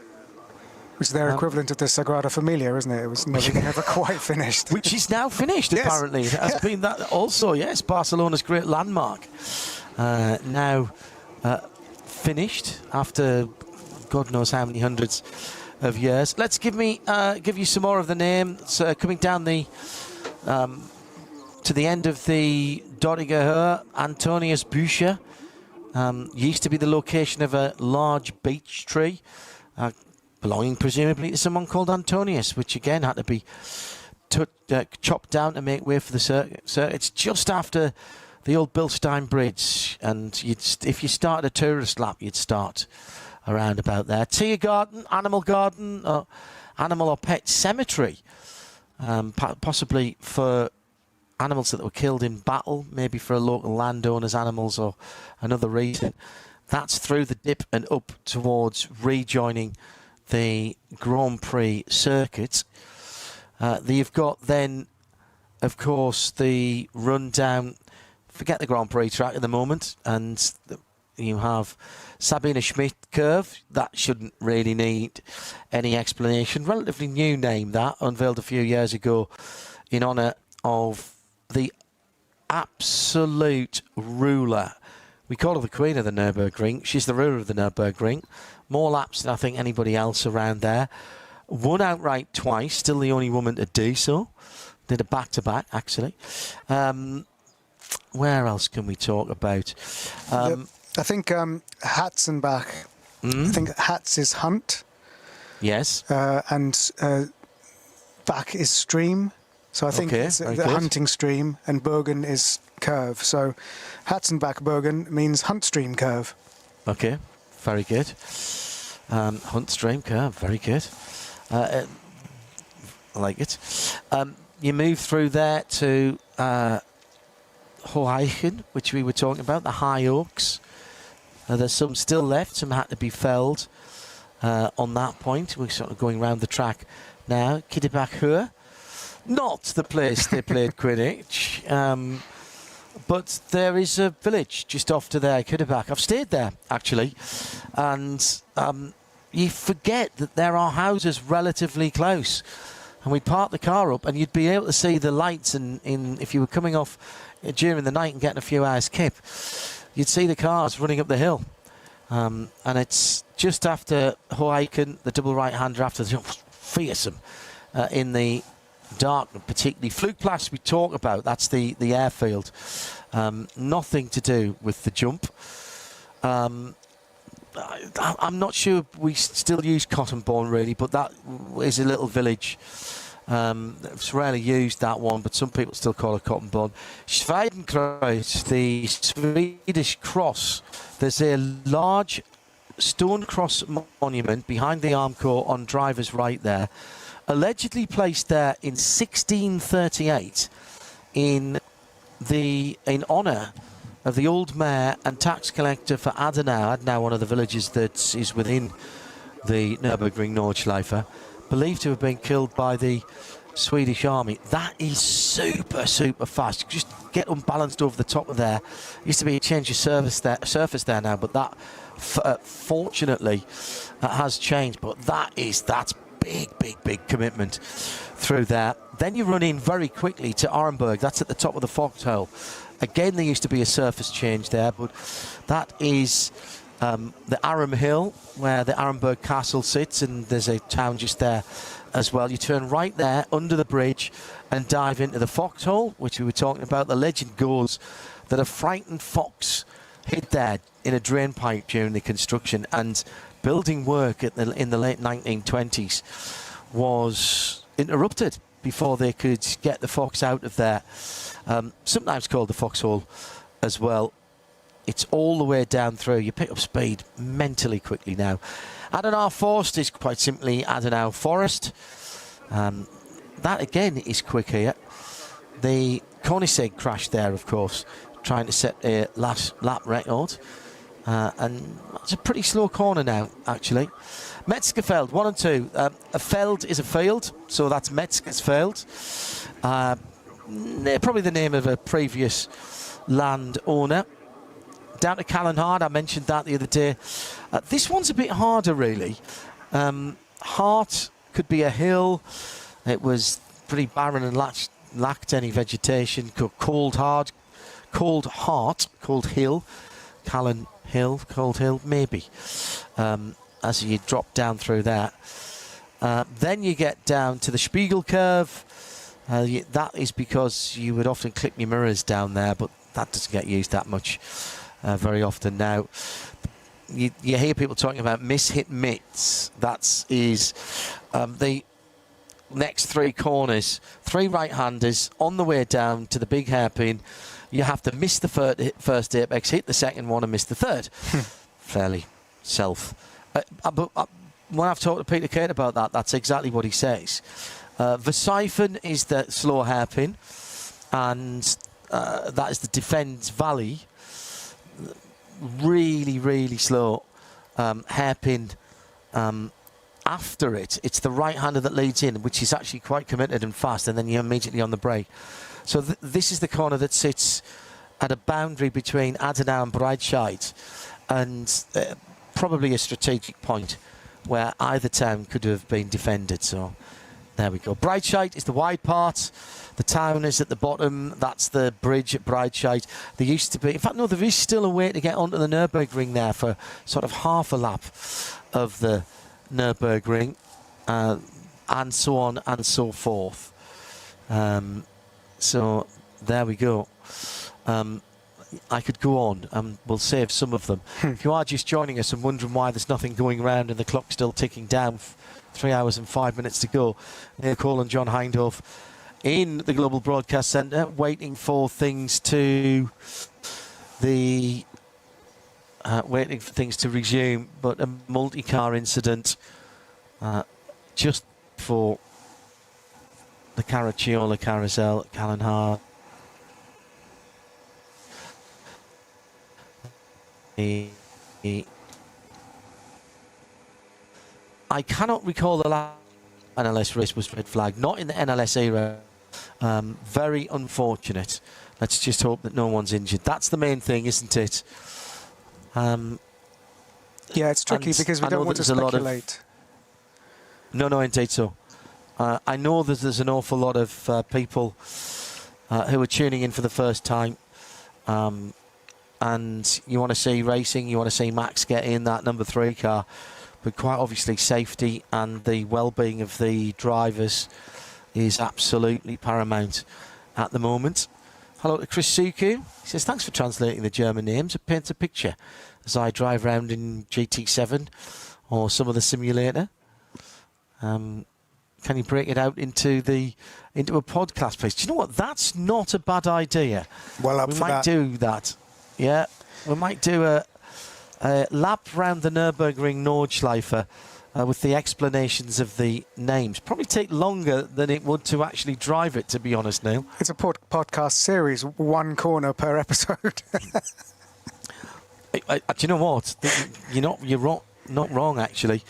Which is their equivalent of the Sagrada Familia, isn't it? It was never quite finished. Which is now finished, yes. Apparently. It has been that also, yes, Barcelona's great landmark. Now finished after God knows how many hundreds of years. Let's give you some more of the name. So coming down to the end of the Dodiger, Antonius Bücher, used to be the location of a large beech tree, belonging presumably to someone called Antonius, which again had to be chopped down to make way for the circuit. So it's just after the old Bilstein Bridge, and if you started a tourist lap, you'd start around about there. Tiergarten, Animal Garden, Animal or Pet Cemetery, possibly for animals that were killed in battle, maybe for a local landowner's animals or another reason. That's through the dip and up towards rejoining the Grand Prix circuit. You've got then, of course, the rundown. Forget the Grand Prix track at the moment, and you have Sabine Schmidt curve. That shouldn't really need any explanation. Relatively new name, that, unveiled a few years ago in honour of the absolute ruler We call her the queen of the Nurburgring. She's the ruler of the Nurburgring. More laps than I think anybody else around there. Won outright twice, still the only woman to do so. Did a back-to-back, actually. Where else can we talk about? I think Hatzenbach, I think Hatz is hunt. Yes. And Bach is stream. So I think it's the hunting stream, and Bergen is curve. So Hatzenbach Bergen means hunt stream curve. Okay, very good. Hunt stream curve, very good. I like it. You move through there to Hoeichen, which we were talking about, the high oaks. There's some still left, some had to be felled on that point. We're sort of going around the track now. Kiddebach-Höhe, not the place they played Quidditch, but there is a village just off to there, Kiddebach. I've stayed there, actually, and you forget that there are houses relatively close. And we'd park the car up, and you'd be able to see the lights if you were coming off during the night and getting a few hours kip, you'd see the cars running up the hill. And it's just after Hoeichen, the double right-hander after the jump, fearsome in the dark, particularly Flugplatz we talk about, that's the airfield. Nothing to do with the jump. I'm not sure we still use Cottonbourne really, but that is a little village. It's rarely used, that one, but some people still call it Cottonbourne. Schweidenkreuz, the Swedish cross. There's a large stone cross monument behind the Armcorps on driver's right there, allegedly placed there in 1638 in honour of the old mayor and tax collector for Adenau. Adenau, one of the villages that is within the Nürburgring Nordschleife, believed to have been killed by the Swedish army. That is super, super fast. You just get unbalanced over the top of there. Used to be a change of surface there now, but that fortunately has changed. But that's big commitment through there. Then you run in very quickly to Arenberg. That's at the top of the foxhole. Again, there used to be a surface change there, but that is the Aram Hill, where the Arenberg Castle sits, and there's a town just there as well. You turn right there under the bridge and dive into the foxhole, which we were talking about. The legend goes that a frightened fox hid there in a drain pipe during the construction, and building work in the late 1920s was interrupted before they could get the fox out of there. Sometimes called the foxhole as well. It's all the way down through. You pick up speed mentally quickly now. Adenau Forest is quite simply Adenau Forest. That again is quick here. The Koenigsegg crashed there, of course, trying to set a last lap record. And it's a pretty slow corner now, actually. Metzgerfeld, 1 and 2. A feld is a field, so that's Metzgersfeld. Probably the name of a previous landowner. Down to Callanhard, I mentioned that the other day. This one's a bit harder, really. Hart could be a hill. It was pretty barren and lacked any vegetation. Cold hill. Callan Hill, Cold Hill, maybe. As you drop down through that. Then you get down to the Spiegel curve. That is because you would often clip your mirrors down there, but that doesn't get used that much very often now. You hear people talking about miss-hit mitts. That is the next 3 corners, 3 right-handers on the way down to the big hairpin. You have to miss the first apex, hit the second one, and miss the third. Fairly self. But when I've talked to Peter Kate about that, that's exactly what he says. Versifen is the slow hairpin, and that is the Defence Valley. Really slow hairpin. After it's the right-hander that leads in, which is actually quite committed and fast, and then you're immediately on the brake. So this is the corner that sits at a boundary between Adenau and Breitscheid, and probably a strategic point where either town could have been defended. So There we go. Breitscheid is the wide part. The town is at the bottom. That's the bridge at Breitscheid. There used to be... In fact, no, there is still a way to get onto the Nurburgring there for sort of half a lap of the Nurburgring, and so on and so forth. So there we go. I could go on, and we'll save some of them. If you are just joining us and wondering why there's nothing going around and the clock's still ticking down, 3 hours and 5 minutes to go, Neil Cole and John Hindhoff in the Global Broadcast Centre, waiting for things to resume. But a multi-car incident just before the Caracciola Carousel at Callan Hard. I cannot recall the last NLS race was red flag, not in the NLS era. Very unfortunate. Let's just hope that no one's injured. That's the main thing, isn't it? Yeah, it's tricky because we don't want to speculate. No, indeed so. I know that there's an awful lot of people who are tuning in for the first time. And you want to see racing, you want to see Max get in that number 3 car. But quite obviously safety and the well-being of the drivers is absolutely paramount at the moment. Hello to Chris Suku. He says, thanks for translating the German names. It paints a picture as I drive around in GT7 or some other simulator. Can you break it out into a podcast, please? Do you know what? That's not a bad idea. Well, up for that. We might do that. Yeah, we might do a lap round the Nürburgring Nordschleife with the explanations of the names. Probably take longer than it would to actually drive it, to be honest, Neil. It's a podcast series, 1 corner per episode. Do you know what? You're not wrong, actually.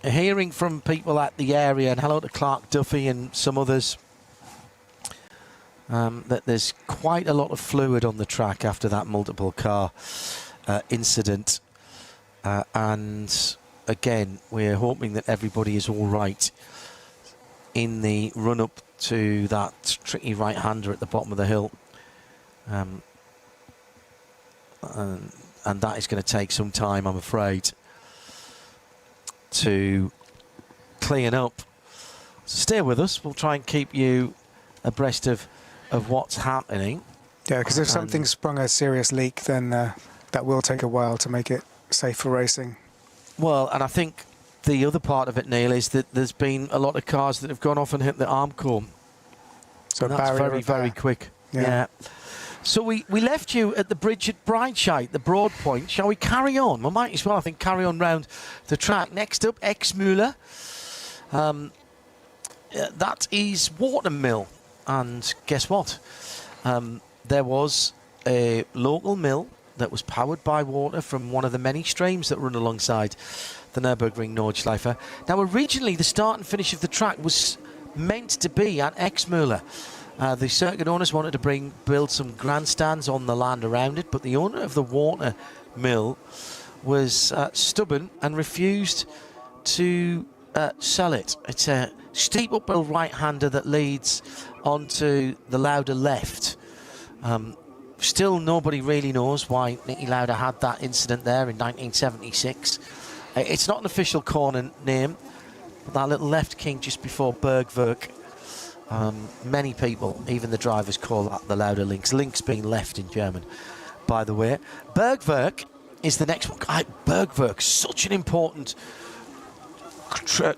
Hearing from people at the area, and hello to Clark Duffy and some others, that there's quite a lot of fluid on the track after that multiple car incident. And again, we're hoping that everybody is all right in the run-up to that tricky right-hander at the bottom of the hill. And that is going to take some time, I'm afraid, to clean up. So stay with us. We'll try and keep you abreast of what's happening. Yeah, because if something sprung a serious leak, then that will take a while to make it safe for racing. Well, and I think the other part of it, Neil, is that there's been a lot of cars that have gone off and hit the arm core. So that's very quick. Yeah. So we left you at the bridge at Breitscheid, the broad point. Shall we carry on? We might as well, I think, carry on round the track. Next up, Exmüller. That is Watermill. And guess what? There was a local mill that was powered by water from one of the many streams that run alongside the Nürburgring Nordschleife. Now, originally, the start and finish of the track was meant to be at Exmüller. The circuit owners wanted to build some grandstands on the land around it, but the owner of the water mill was stubborn and refused to sell it. It's a steep uphill right-hander that leads onto the Lauda left. Still, nobody really knows why Niki Lauda had that incident there in 1976. It's not an official corner name, but that little left king just before Bergwerk. Many people, even the drivers, call that the Lauda Links. Links being left in German, by the way. Bergwerk is the next one. Bergwerk, such an important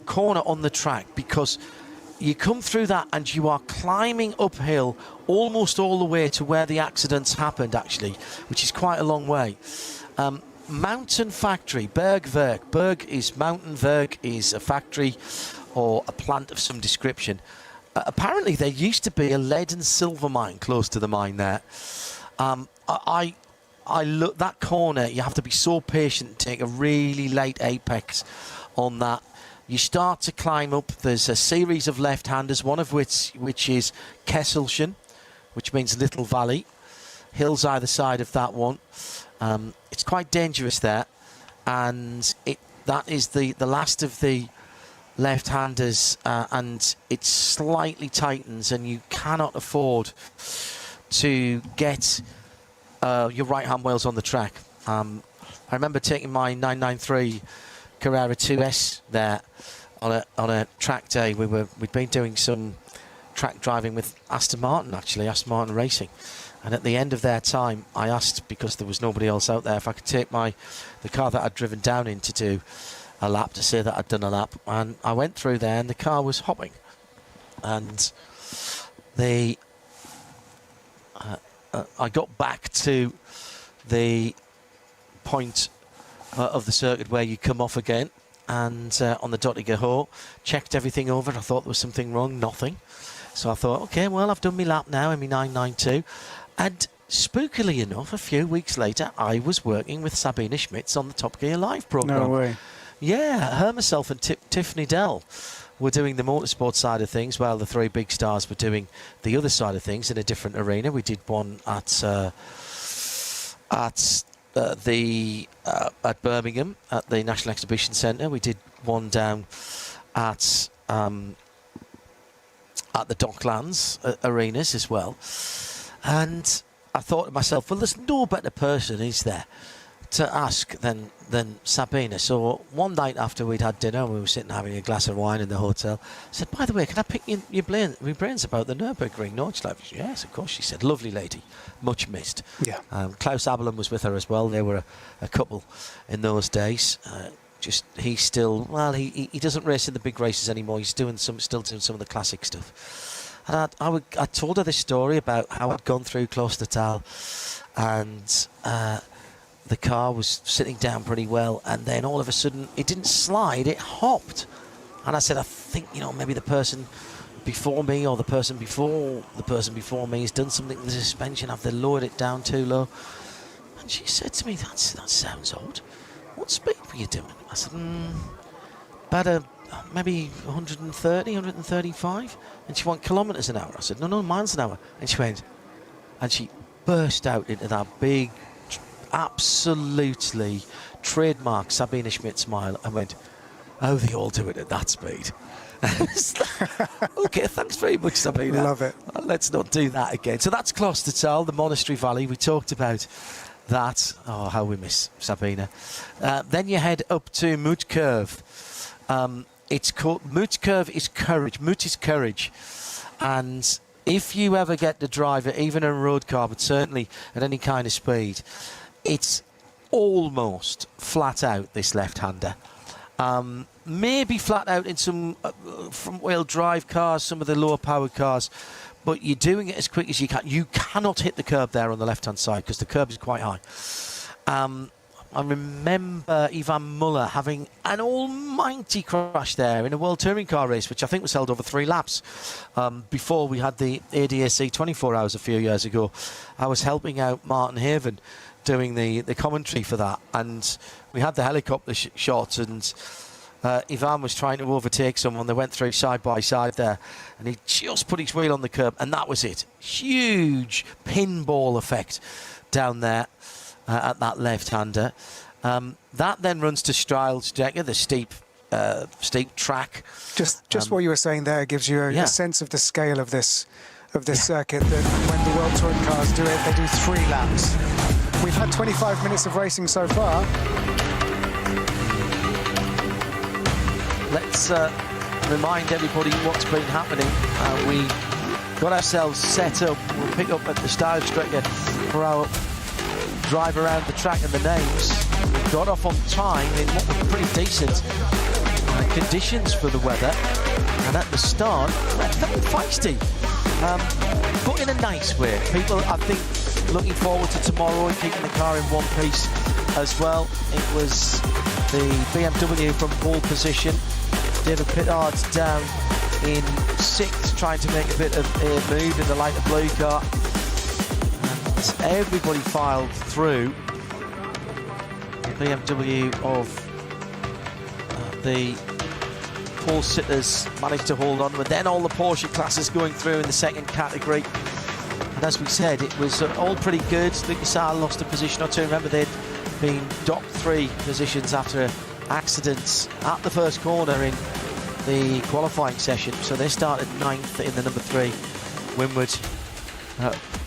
corner on the track, because you come through that and you are climbing uphill almost all the way to where the accidents happened, actually, which is quite a long way. Mountain factory, Bergwerk. Berg is mountain, Werk is a factory or a plant of some description. Apparently there used to be a lead and silver mine close to the mine there. I look that corner, you have to be so patient and take a really late apex on that. You start to climb up. There's a series of left-handers, one of which is Kesselchen, which means little valley. Hills either side of that one. It's quite dangerous there, and that is the last of the left-handers, and it slightly tightens, and you cannot afford to get your right-hand wheels on the track. I remember taking my 993 Carrera 2S there on a track day. We'd been doing some track driving with Aston Martin Racing, and at the end of their time, I asked, because there was nobody else out there, if I could take the car that I'd driven down in to do a lap, to say that I'd done a lap. And I went through there and the car was hopping, and I got back to the point of the circuit where you come off again, and on the Dottinger checked everything over. I thought there was something wrong. Nothing. So I thought, okay, well, I've done my lap now in my 992, and spookily enough, a few weeks later, I was working with Sabine Schmitz on the Top Gear Live programme. No way. Yeah, her, myself and Tiffany Dell were doing the motorsport side of things, while the three big stars were doing the other side of things in a different arena. We did one at Birmingham at the National Exhibition Centre. We did one down at the Docklands arenas as well. And I thought to myself, well, there's no better person, is there, to ask than Sabina. So one night after we'd had dinner, we were sitting having a glass of wine in the hotel. I said, by the way, can I pick your brains about the Nurburgring Nordschleife? Yes, of course, she said. Lovely lady, much missed. Yeah. Klaus Abelin was with her as well. They were a couple in those days. He doesn't race in the big races anymore. He's still doing some of the classic stuff. And I told her this story about how I'd gone through Klostertal, and the car was sitting down pretty well, and then all of a sudden it didn't slide, it hopped. And I said, I think, maybe the person before me or the person before me has done something with the suspension. Have they lowered it down too low? And she said to me, that sounds odd. What speed were you doing? I said, about maybe 130, 135. And she went kilometres an hour. I said, no, miles an hour. And she burst out into that big, absolutely trademark Sabine Schmidt smile and went, oh, they all do it at that speed. Okay, thanks very much, Sabina. Love it. Let's not do that again. So that's Klostertal, the Monastery Valley. We talked about that. Oh, how we miss Sabina. Then you head up to Mootkurve. It's called Mootkurve is courage. Moot is courage. And if you ever get to drive it, even in a road car, but certainly at any kind of speed, it's almost flat out, this left-hander. Maybe flat out in some front-wheel drive cars, some of the lower-powered cars, but you're doing it as quick as you can. You cannot hit the curb there on the left-hand side because the curb is quite high. I remember Ivan Muller having an almighty crash there in a World Touring Car race, which I think was held over 3 laps before we had the ADAC 24 hours a few years ago. I was helping out Martin Haven doing the commentary for that, and we had the helicopter shot, and Ivan was trying to overtake someone. They went through side by side there, and he just put his wheel on the curb, and that was it. Huge pinball effect down there at that left-hander. That then runs to Strijlsdekke, the steep track. Just what you were saying there gives you a sense of the scale of this circuit, that when the World Touring Cars do it, they do 3 laps. We've had 25 minutes of racing so far. Let's remind everybody what's been happening. We got ourselves set up. We'll pick up at the Strijlsdekke for our drive around the track and the names. We got off on time in what were pretty decent conditions for the weather. And at the start, a little feisty, but in a nice way. People, I think, looking forward to tomorrow and keeping the car in one piece as well. It was the BMW from pole position. David Pittard's down in 6th, trying to make a bit of a move in the lighter blue car. And everybody filed through. The BMW of the pole sitters managed to hold on, but then all the Porsche classes going through in the second category. And as we said, it was all pretty good. Lucas Saal lost a position or two. Remember, they'd been docked 3 positions after accidents at the first corner in the qualifying session. So they started 9th in the number 3 Winward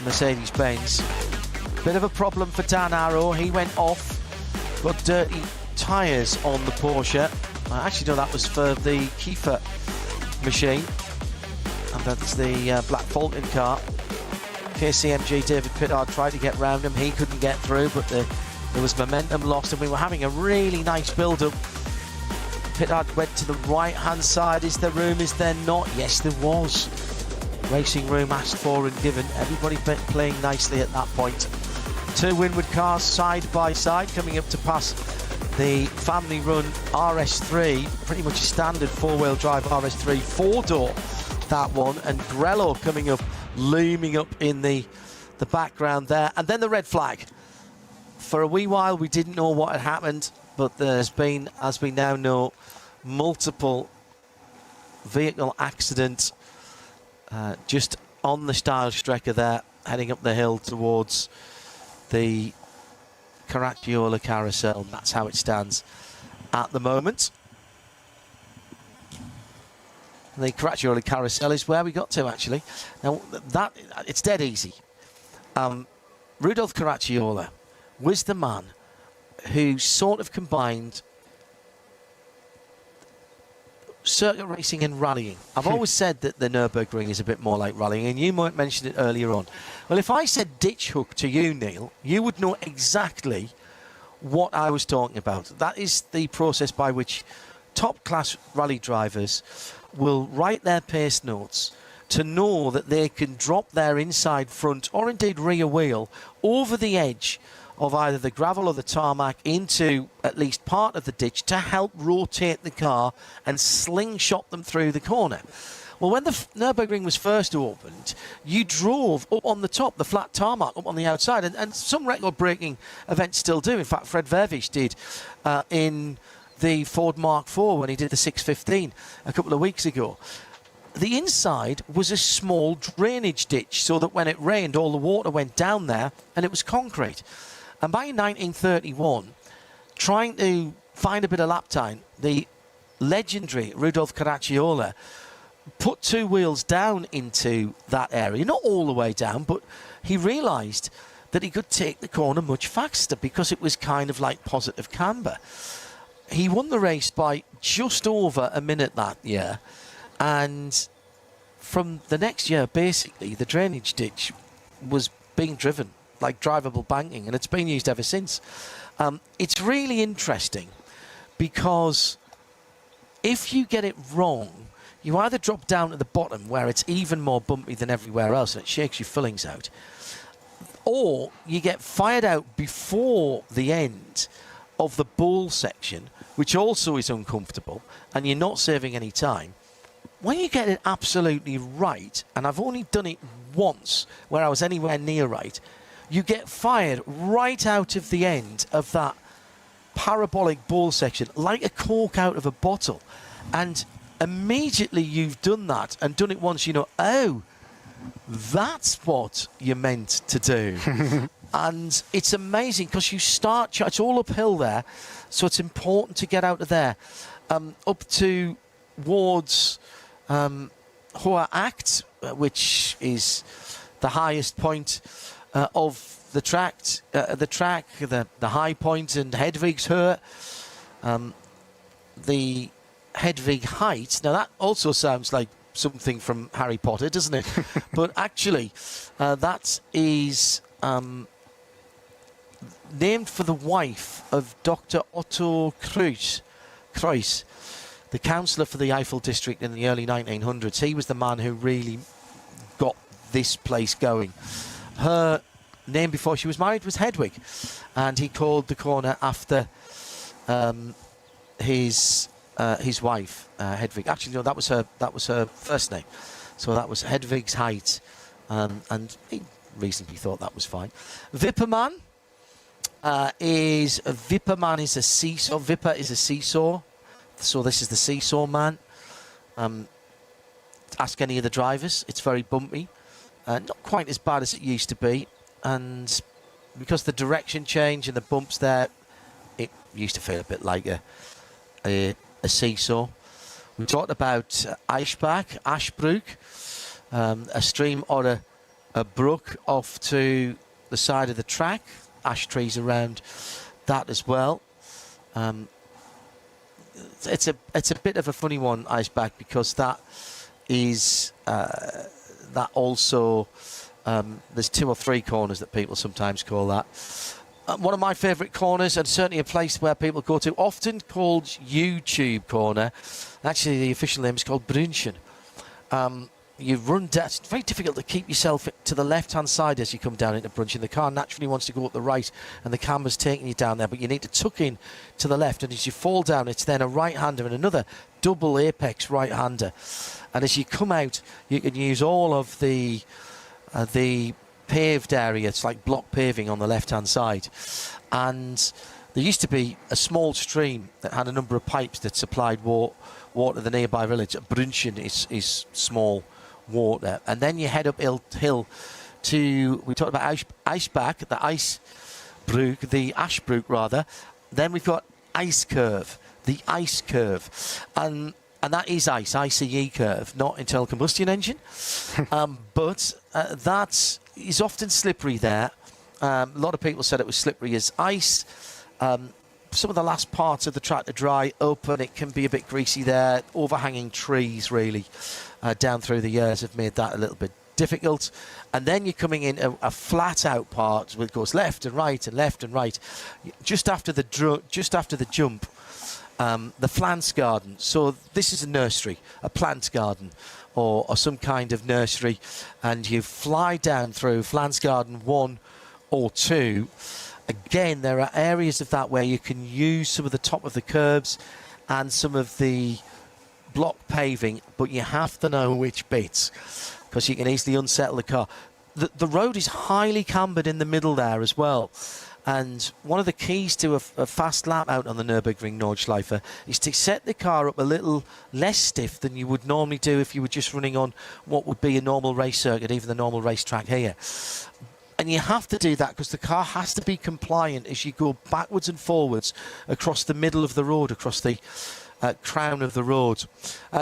Mercedes-Benz. Bit of a problem for Dan Arrow. He went off, got dirty tyres on the Porsche. I actually know that was for the Kiefer machine, and that's the Black Falcon car. KCMG David Pittard tried to get round him. He couldn't get through, but there was momentum lost, and we were having a really nice build-up. Pittard went to the right-hand side. Is there room? Is there not? Yes, there was. Racing room asked for and given. Everybody playing nicely at that point. 2 Winward cars side by side coming up to pass the family-run RS3. Pretty much a standard 4-wheel drive RS3 4-door, that one. And Grello coming up, looming up in the background there. And then the red flag. For a wee while, we didn't know what had happened, but there's been, as we now know, multiple vehicle accidents just on the style strecker there, heading up the hill towards the Caracciola carousel. That's how it stands at the moment. The Caracciola carousel is where we got to, actually. Now, it's dead easy. Rudolf Caracciola was the man who sort of combined circuit racing and rallying. I've always said that the Nurburgring is a bit more like rallying, and you might mention it earlier on. Well, if I said ditch hook to you, Neil, you would know exactly what I was talking about. That is the process by which top-class rally drivers will write their pace notes to know that they can drop their inside front or indeed rear wheel over the edge of either the gravel or the tarmac into at least part of the ditch to help rotate the car and slingshot them through the corner. Well, when the Nürburgring was first opened, you drove up on the top, the flat tarmac up on the outside, and some record-breaking events still do. In fact, Fred Vervisch did in the Ford Mark IV when he did the 615 a couple of weeks ago. The inside was a small drainage ditch so that when it rained, all the water went down there, and it was concrete. And by 1931, trying to find a bit of lap time, the legendary Rudolf Caracciola put 2 wheels down into that area. Not all the way down, but he realised that he could take the corner much faster because it was kind of like positive camber. He won the race by just over a minute that year. And from the next year, basically, the drainage ditch was being driven like drivable banking, and it's been used ever since. It's really interesting because if you get it wrong, you either drop down to the bottom where it's even more bumpy than everywhere else and it shakes your fillings out, or you get fired out before the end of the bowl section, which also is uncomfortable, and you're not saving any time. When you get it absolutely right, and I've only done it once where I was anywhere near right, you get fired right out of the end of that parabolic ball section like a cork out of a bottle. And immediately you've done that and done it once, you know, oh, that's what you meant to do. And it's amazing because you start, it's all uphill there, so it's important to get out of there. Up towards Hoa Act, which is the highest point of the track, the high point, and Hedvig's Hurt, the Hedvig Height. Now that also sounds like something from Harry Potter, doesn't it? But actually, that is named for the wife of Dr. Otto Kreuss, the councillor for the Eiffel District in the early 1900s. He was the man who really got this place going. Her name before she was married was Hedwig, and he called the corner after his wife, Hedvig. Actually, no, that was her first name. So that was Hedvig's Height, and he reasonably thought that was fine. Vipperman is a seesaw. Vipper is a seesaw. So this is the seesaw man. Ask any of the drivers. It's very bumpy. Not quite as bad as it used to be. And because the direction change and the bumps there, it used to feel a bit like a seesaw. We talked about Eisbach, Ashbrook, a stream or a brook off to the side of the track. Ash trees around that as well. It's a bit of a funny one, Eisbach, because that is that also there's 2 or 3 corners that people sometimes call that. One of my favourite corners, and certainly a place where people go to, often called YouTube Corner. Actually, the official name is called Brunchen. You run down. It's very difficult to keep yourself to the left-hand side as you come down into Brunchen. The car naturally wants to go up the right, and the camera's taking you down there, but you need to tuck in to the left, and as you fall down, it's then a right-hander and another double apex right-hander. And as you come out, you can use all of the paved area. It's like block paving on the left-hand side. And there used to be a small stream that had a number of pipes that supplied water to the nearby village. Brunchen is small water. And then you head up hill to, we talked about Eisbach, the Ashbrook rather. Then we've got Ice Curve, the Ice Curve. And that is ICE curve, not internal combustion engine. But that is often slippery there. A lot of people said it was slippery as ice. Some of the last parts of the track to dry open. It can be a bit greasy there. Overhanging trees, really, down through the years have made that a little bit difficult. And then you're coming in a flat-out part which goes left and right and left and right. Just after the jump, the Pflanz Garden. So this is a nursery, a plant garden, or some kind of nursery, and you fly down through Pflanz Garden 1 or 2. Again, there are areas of that where you can use some of the top of the curbs and some of the block paving, but you have to know which bits, because you can easily unsettle the car. The road is highly cambered in the middle there as well. And one of the keys to a fast lap out on the Nürburgring Nordschleife is to set the car up a little less stiff than you would normally do if you were just running on what would be a normal race circuit, even the normal racetrack here. And you have to do that because the car has to be compliant as you go backwards and forwards across the middle of the road, across the crown of the road.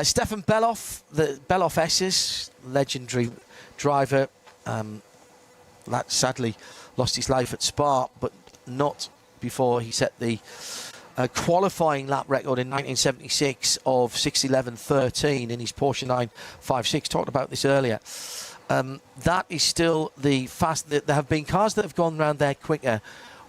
Stefan Bellof, the Bellof S's, legendary driver, that sadly lost his life at Spa, but not before he set the qualifying lap record in 1976 of 6:11.13 in his Porsche 956. Talked about this earlier. That is still the fast. There have been cars that have gone round there quicker,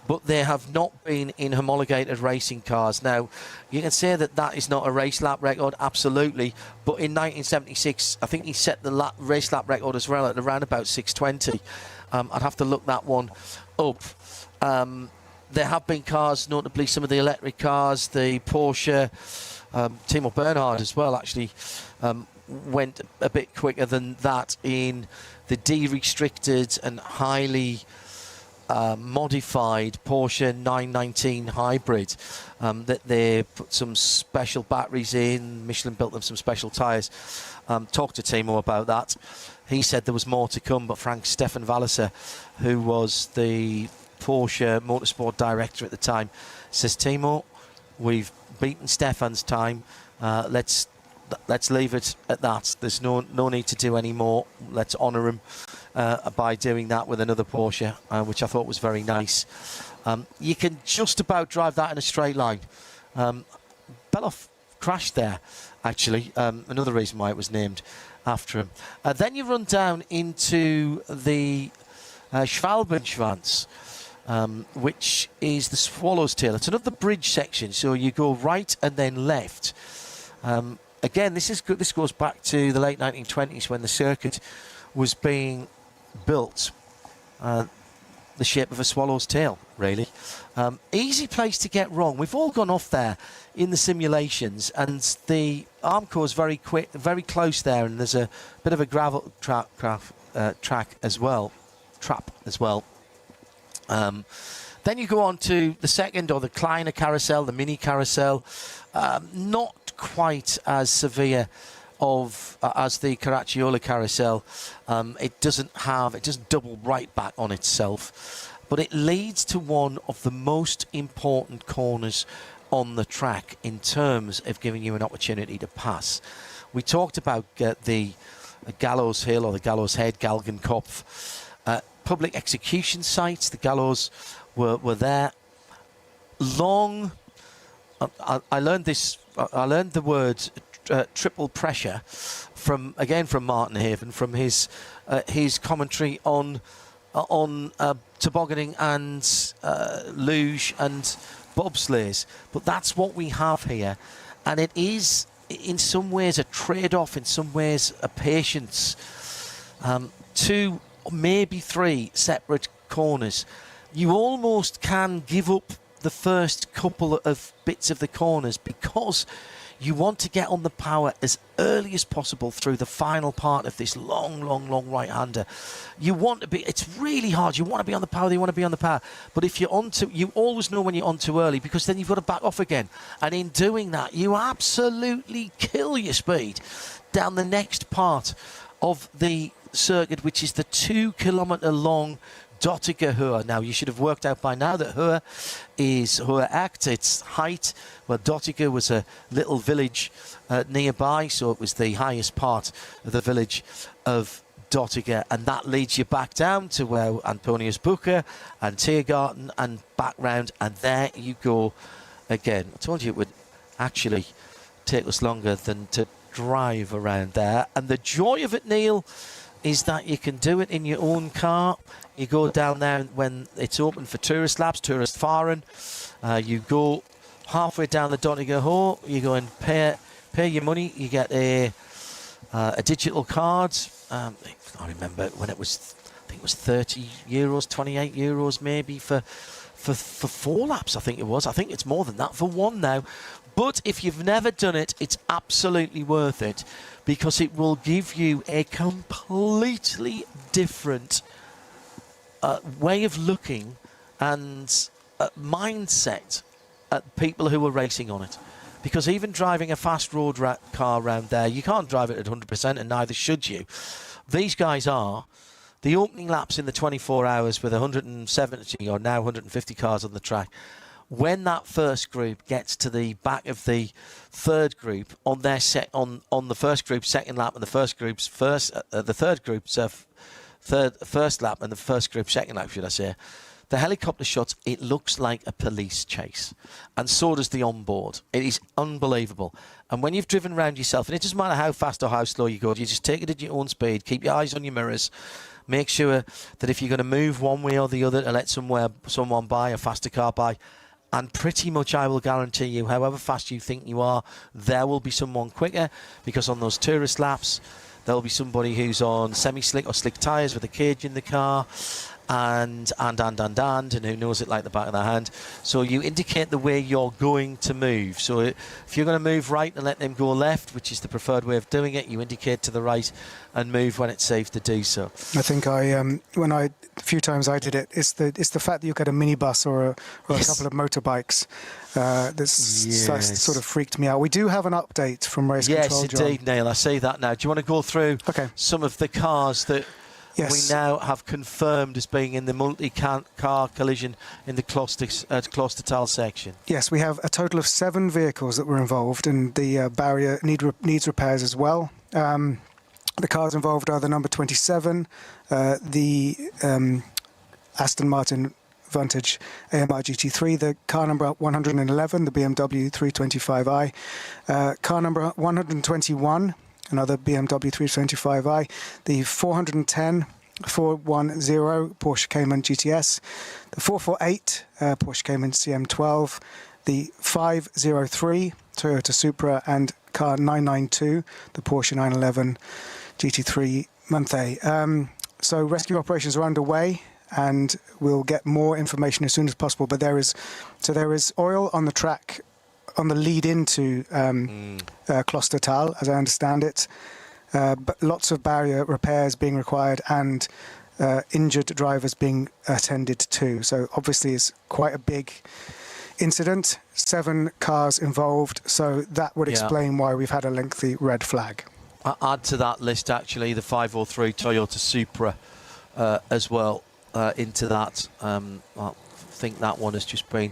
but they have not been in homologated racing cars. Now, you can say that is not a race lap record, absolutely, but in 1976, I think he set the race lap record as well at around about 6:20. I'd have to look that one up. There have been cars, notably some of the electric cars, the Porsche, Timo Bernhard as well, actually, went a bit quicker than that in the de-restricted and highly modified Porsche 919 hybrid that they put some special batteries in. Michelin built them some special tyres. Talked to Timo about that. He said there was more to come, but Stefan Walliser, who was the Porsche Motorsport director at the time, says, Timo, we've beaten Stefan's time. Let's leave it at that. There's no need to do any more. Let's honour him by doing that with another Porsche, which I thought was very nice. You can just about drive that in a straight line. Bellof crashed there, actually. Another reason why it was named after him. Then you run down into the Schwalbenschwanz, which is the Swallow's Tail. It's another bridge section, so you go right and then left. Again, this goes back to the late 1920s when the circuit was being built. The shape of a swallow's tail, really. Easy place to get wrong. We've all gone off there in the simulations, and the Armco is very close there, and there's a bit of a gravel track as well, trap as well. Then you go on to the second, or the kleiner carousel, the mini carousel. Not quite as severe as the Caracciolo carousel. It doesn't double right back on itself, but it leads to one of the most important corners on the track in terms of giving you an opportunity to pass. We talked about the Gallows Hill or the Gallows Head, Galgenkopf, public execution sites. The gallows were there. Long. I learned this. I learned the word triple pressure from Martin Haven, from his commentary on tobogganing and luge and bobsleighs. But that's what we have here, and it is in some ways a trade-off, in some ways a patience. 2, maybe 3 separate corners. You almost can give up the first couple of bits of the corners because you want to get on the power as early as possible through the final part of this long right-hander. You want to be, it's really hard. You want to be on the power, you want to be on the power. But if you're on too, you always know when you're on too early, because then you've got to back off again. And in doing that, you absolutely kill your speed down the next part of the circuit, which is the 2-kilometre long Dottiger Höhe. Now, you should have worked out by now that Höhe is Höhe Act, its height. Well, Dottiger was a little village nearby, so it was the highest part of the village of Dottiger, and that leads you back down to where Antonius Bucher and Tiergarten and back round, and there you go again. I told you it would actually take us longer than to drive around there, and the joy of it, Neil, is that you can do it in your own car. You go down there when it's open for tourist laps, tourist fahren. You go halfway down the Dottiger Höhe, you go and pay your money. You get a digital card. I remember when it was, I think it was €30, 28 euros maybe for 4 laps, I think it was. I think it's more than that for 1 now. But if you've never done it, it's absolutely worth it, because it will give you a completely different way of looking and mindset at people who are racing on it. Because even driving a fast road car around there, you can't drive it at 100%, and neither should you. These guys are. The opening laps in the 24 hours with 170 or now 150 cars on the track, when that first group gets to the back of the third group on their on the first group's second lap and the first group's first lap and the first group's second lap, should I say, the helicopter shots, it looks like a police chase, and so does the onboard. It is unbelievable. And when you've driven around yourself, and it doesn't matter how fast or how slow you go, you just take it at your own speed, keep your eyes on your mirrors. Make sure that if you're going to move one way or the other to let someone by, a faster car by, and pretty much I will guarantee you, however fast you think you are, there will be someone quicker, because on those tourist laps, there will be somebody who's on semi-slick or slick tyres with a cage in the car, and who knows it like the back of their hand. So you indicate the way you're going to move. So if you're going to move right and let them go left, which is the preferred way of doing it, you indicate to the right and move when it's safe to do so. I think a few times I did it, it's the fact that you get a minibus or a couple of motorbikes that's sort of freaked me out. We do have an update from Race Control, John. Yes, indeed, Neil. I see that now. Do you want to go through some of the cars that we now have confirmed as being in the multi-car collision in the Klostertal section? Yes, we have a total of 7 vehicles that were involved, and the barrier needs repairs as well. The cars involved are the number 27, the Aston Martin Vantage AMR GT3, the car number 111, the BMW 325i, car number 121, another BMW 325i, the 410 Porsche Cayman GTS, the 448 Porsche Cayman CM12, the 503 Toyota Supra, and car 992, the Porsche 911 GT3 Monthé. So rescue operations are underway, and we'll get more information as soon as possible. But there is oil on the track on the lead into Klostertal, as I understand it. But lots of barrier repairs being required, and injured drivers being attended to. So obviously it's quite a big incident. 7 cars involved, so that would explain why we've had a lengthy red flag. Add to that list actually the 503 Toyota Supra as well into that. I think that one has just been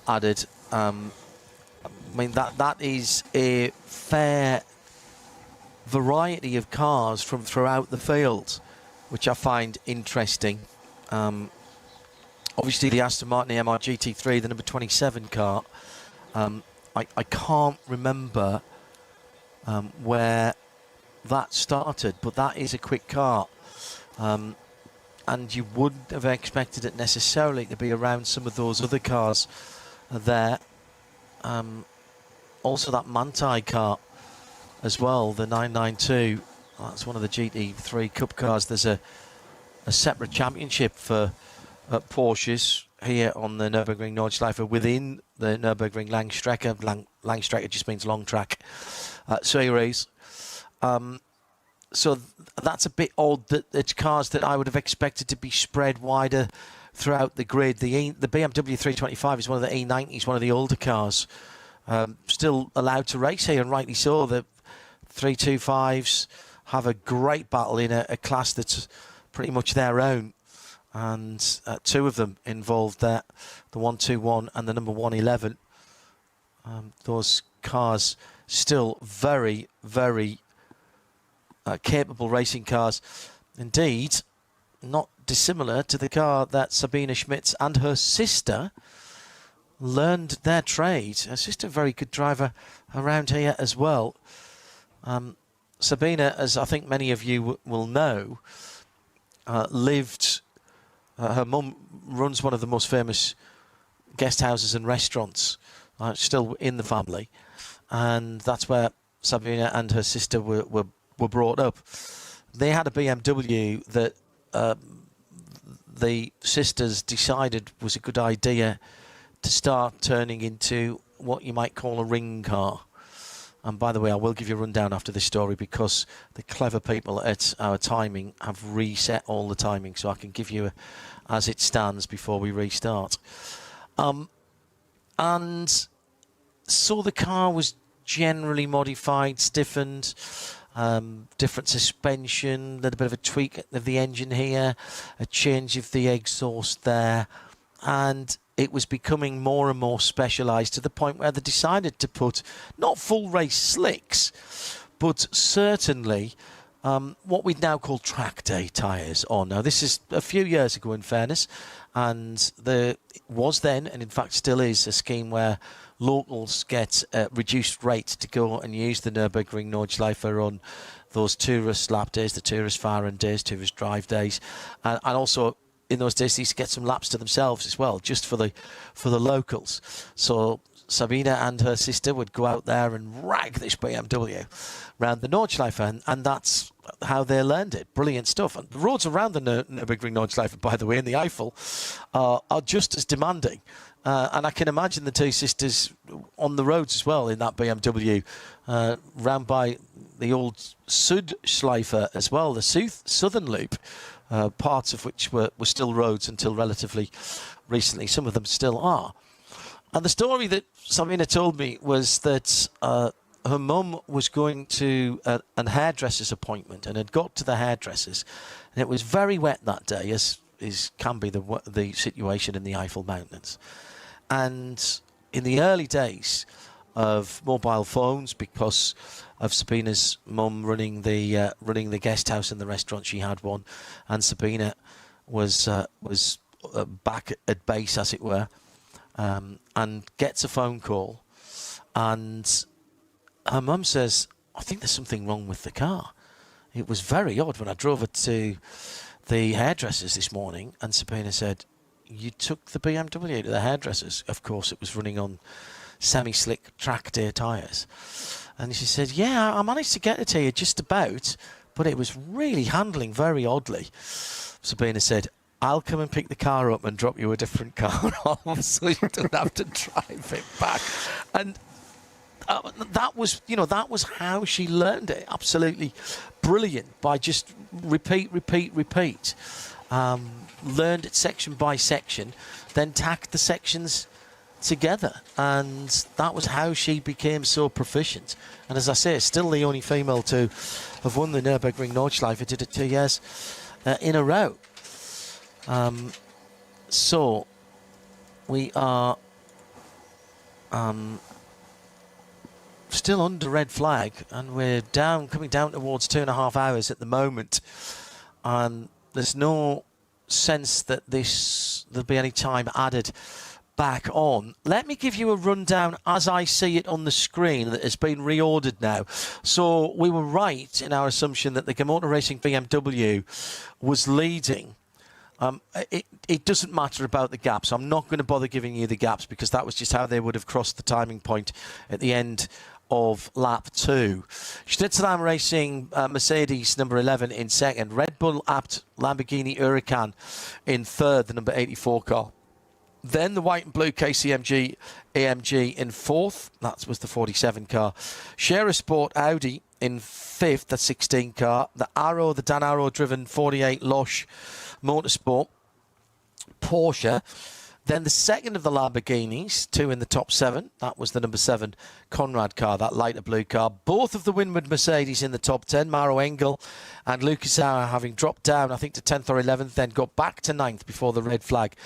added. I mean, that is a fair variety of cars from throughout the field, which I find interesting. Obviously, the Aston Martin MR GT3, the number 27 car. I can't remember where that started, but that is a quick car. And you wouldn't have expected it necessarily to be around some of those other cars there. Also, that Manthey car as well, the 992. That's one of the GT3 Cup cars. There's a separate championship for Porsches here on the Nürburgring Nordschleife within the Nürburgring Langstrecke. Langstrecke just means long track series. So that's a bit odd that it's cars that I would have expected to be spread wider throughout the grid. The BMW 325 is one of the E90s, one of the older cars. Still allowed to race here, and rightly so. The 325s have a great battle in a class that's pretty much their own. And two of them involved there, the 121 and the number 111. Those cars still very, very capable racing cars. Indeed, not dissimilar to the car that Sabine Schmitz and her sister learned their trade. Her sister, a very good driver around here as well. Sabine, as I think many of you will know, lived... her mum runs one of the most famous guest houses and restaurants, still in the family. And that's where Sabine and her sister were brought up. They had a BMW that the sisters decided was a good idea to start turning into what you might call a ring car. And by the way, I will give you a rundown after this story, because the clever people at our timing have reset all the timing, so I can give you as it stands before we restart. And so the car was generally modified, stiffened, different suspension, a little bit of a tweak of the engine here, a change of the exhaust there, and it was becoming more and more specialised to the point where they decided to put not full race slicks, but certainly what we'd now call track day tyres on. Now, this is a few years ago, in fairness, and there was then, and in fact still is, a scheme where locals get reduced rate to go and use the Nürburgring Nordschleife on those tourist lap days, the tourist Fahren days, tourist drive days, and also in those days they used to get some laps to themselves as well, just for the locals. So Sabine and her sister would go out there and rag this BMW around the Nordschleife, and that's how they learned it. Brilliant stuff. And the roads around the Nürburgring Nordschleife, by the way, in the Eifel, are just as demanding. And I can imagine the two sisters on the roads as well in that BMW, round by the old Südschleife as well, the southern loop, parts of which were still roads until relatively recently. Some of them still are. And the story that Sabine told me was that her mum was going to a hairdresser's appointment and had got to the hairdresser's, and it was very wet that day, as can be the situation in the Eifel Mountains. And in the early days of mobile phones, because of Sabine's mum running the guest house and the restaurant, she had one, and Sabine was back at base, as it were, and gets a phone call, and her mum says, "I think there's something wrong with the car. It was very odd when I drove it to the hairdressers this morning." And Sabine said, "You took the BMW to the hairdressers?" Of course, it was running on semi-slick track day tyres. And she said, "Yeah, I managed to get it here just about, but it was really handling very oddly." Sabine said, "I'll come and pick the car up and drop you a different car off so you don't have to drive it back." And that was how she learned it. Absolutely brilliant, by just repeat. Learned it section by section, then tacked the sections together, and that was how she became so proficient. And as I say, still the only female to have won the Nürburgring Nordschleife. Did it 2 years in a row. So we are still under red flag, and we're coming down towards 2.5 hours at the moment. And there's no sense that there'll be any time added back on. Let me give you a rundown as I see it on the screen that has been reordered now. So we were right in our assumption that the Motor Racing BMW was leading. It doesn't matter about the gaps. I'm not going to bother giving you the gaps because that was just how they would have crossed the timing point at the end of lap 2. Schnitzelam Racing Mercedes number 11 in second. Red Bull Abt Lamborghini Huracan in third, the number 84 car. Then the white and blue KCMG AMG in fourth. That was the 47 car. Scherer Sport Audi in fifth, the 16 car. The Dan Arrow driven 48 Losch Motorsport Porsche. Then the second of the Lamborghinis, 2 in the top 7. That was the number 7 Conrad car, that lighter blue car. Both of the Winward Mercedes in the top 10. Maro Engel and Lucas Sauer having dropped down, I think, to 10th or 11th, then got back to 9th before the red flag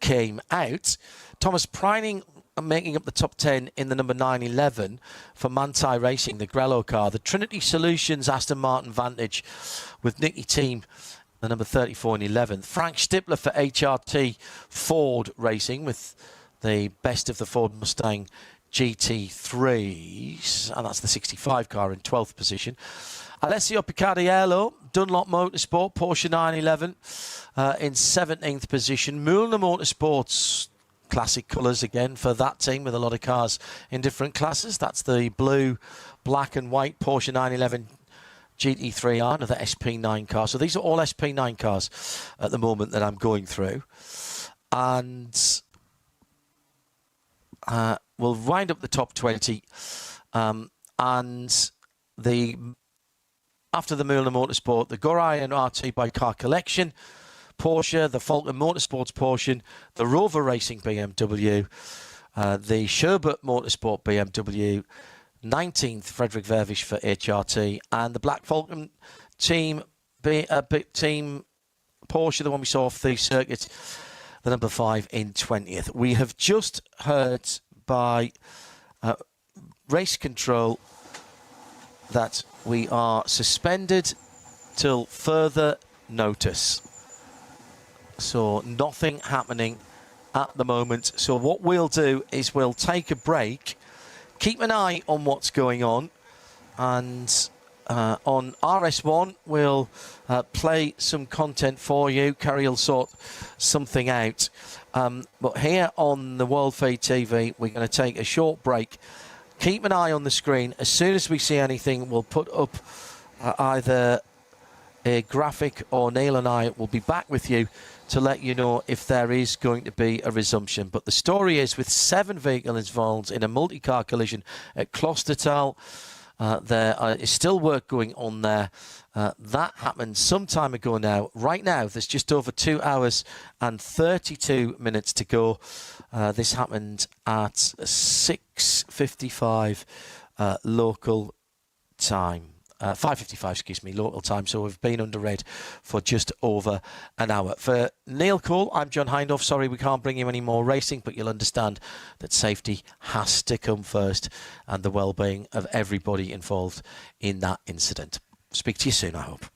came out. Thomas Preining making up the top 10 in the number 911 for Manthey Racing, the Grello car. The Trinity Solutions Aston Martin Vantage with Nicky Team, the number 34 and 11th. Frank Stippler for HRT Ford Racing with the best of the Ford Mustang GT3s, and that's the 65 car in 12th position. Alessio Picariello, Dunlop Motorsport, Porsche 911 in 17th position. Mühlner Motorsports, classic colours again for that team with a lot of cars in different classes. That's the blue, black and white Porsche 911 GT3R, another SP9 car. So these are all SP9 cars at the moment that I'm going through. And we'll wind up the top 20. And after the Mühlner Motorsport, the Gorayan RT by Car Collection, Porsche, the Falcon Motorsports Porsche, the Rover Racing BMW, the Sherbert Motorsport BMW, 19th Frederick Vervisch for HRT, and the Black Falcon team Porsche, the one we saw off the circuit, the number 5 in 20th. We have just heard by race control that we are suspended till further notice. So nothing happening at the moment. So what we'll do is we'll take a break, keep an eye on what's going on, and on RS1 we'll play some content for you. Kerry will sort something out. But here on the World Feed TV, we're going to take a short break. Keep an eye on the screen. As soon as we see anything, we'll put up either a graphic, or Neil and I will be back with you to let you know if there is going to be a resumption. But the story is, with 7 vehicles involved in a multi-car collision at Klostertal, there is still work going on there. That happened some time ago now. Right now, there's just over 2 hours and 32 minutes to go. This happened at 6:55 local time. 5:55, excuse me, local time. So we've been under red for just over an hour. For Neil Cole, I'm John Hindhaugh. Sorry we can't bring you any more racing, but you'll understand that safety has to come first, and the well-being of everybody involved in that incident. Speak to you soon, I hope.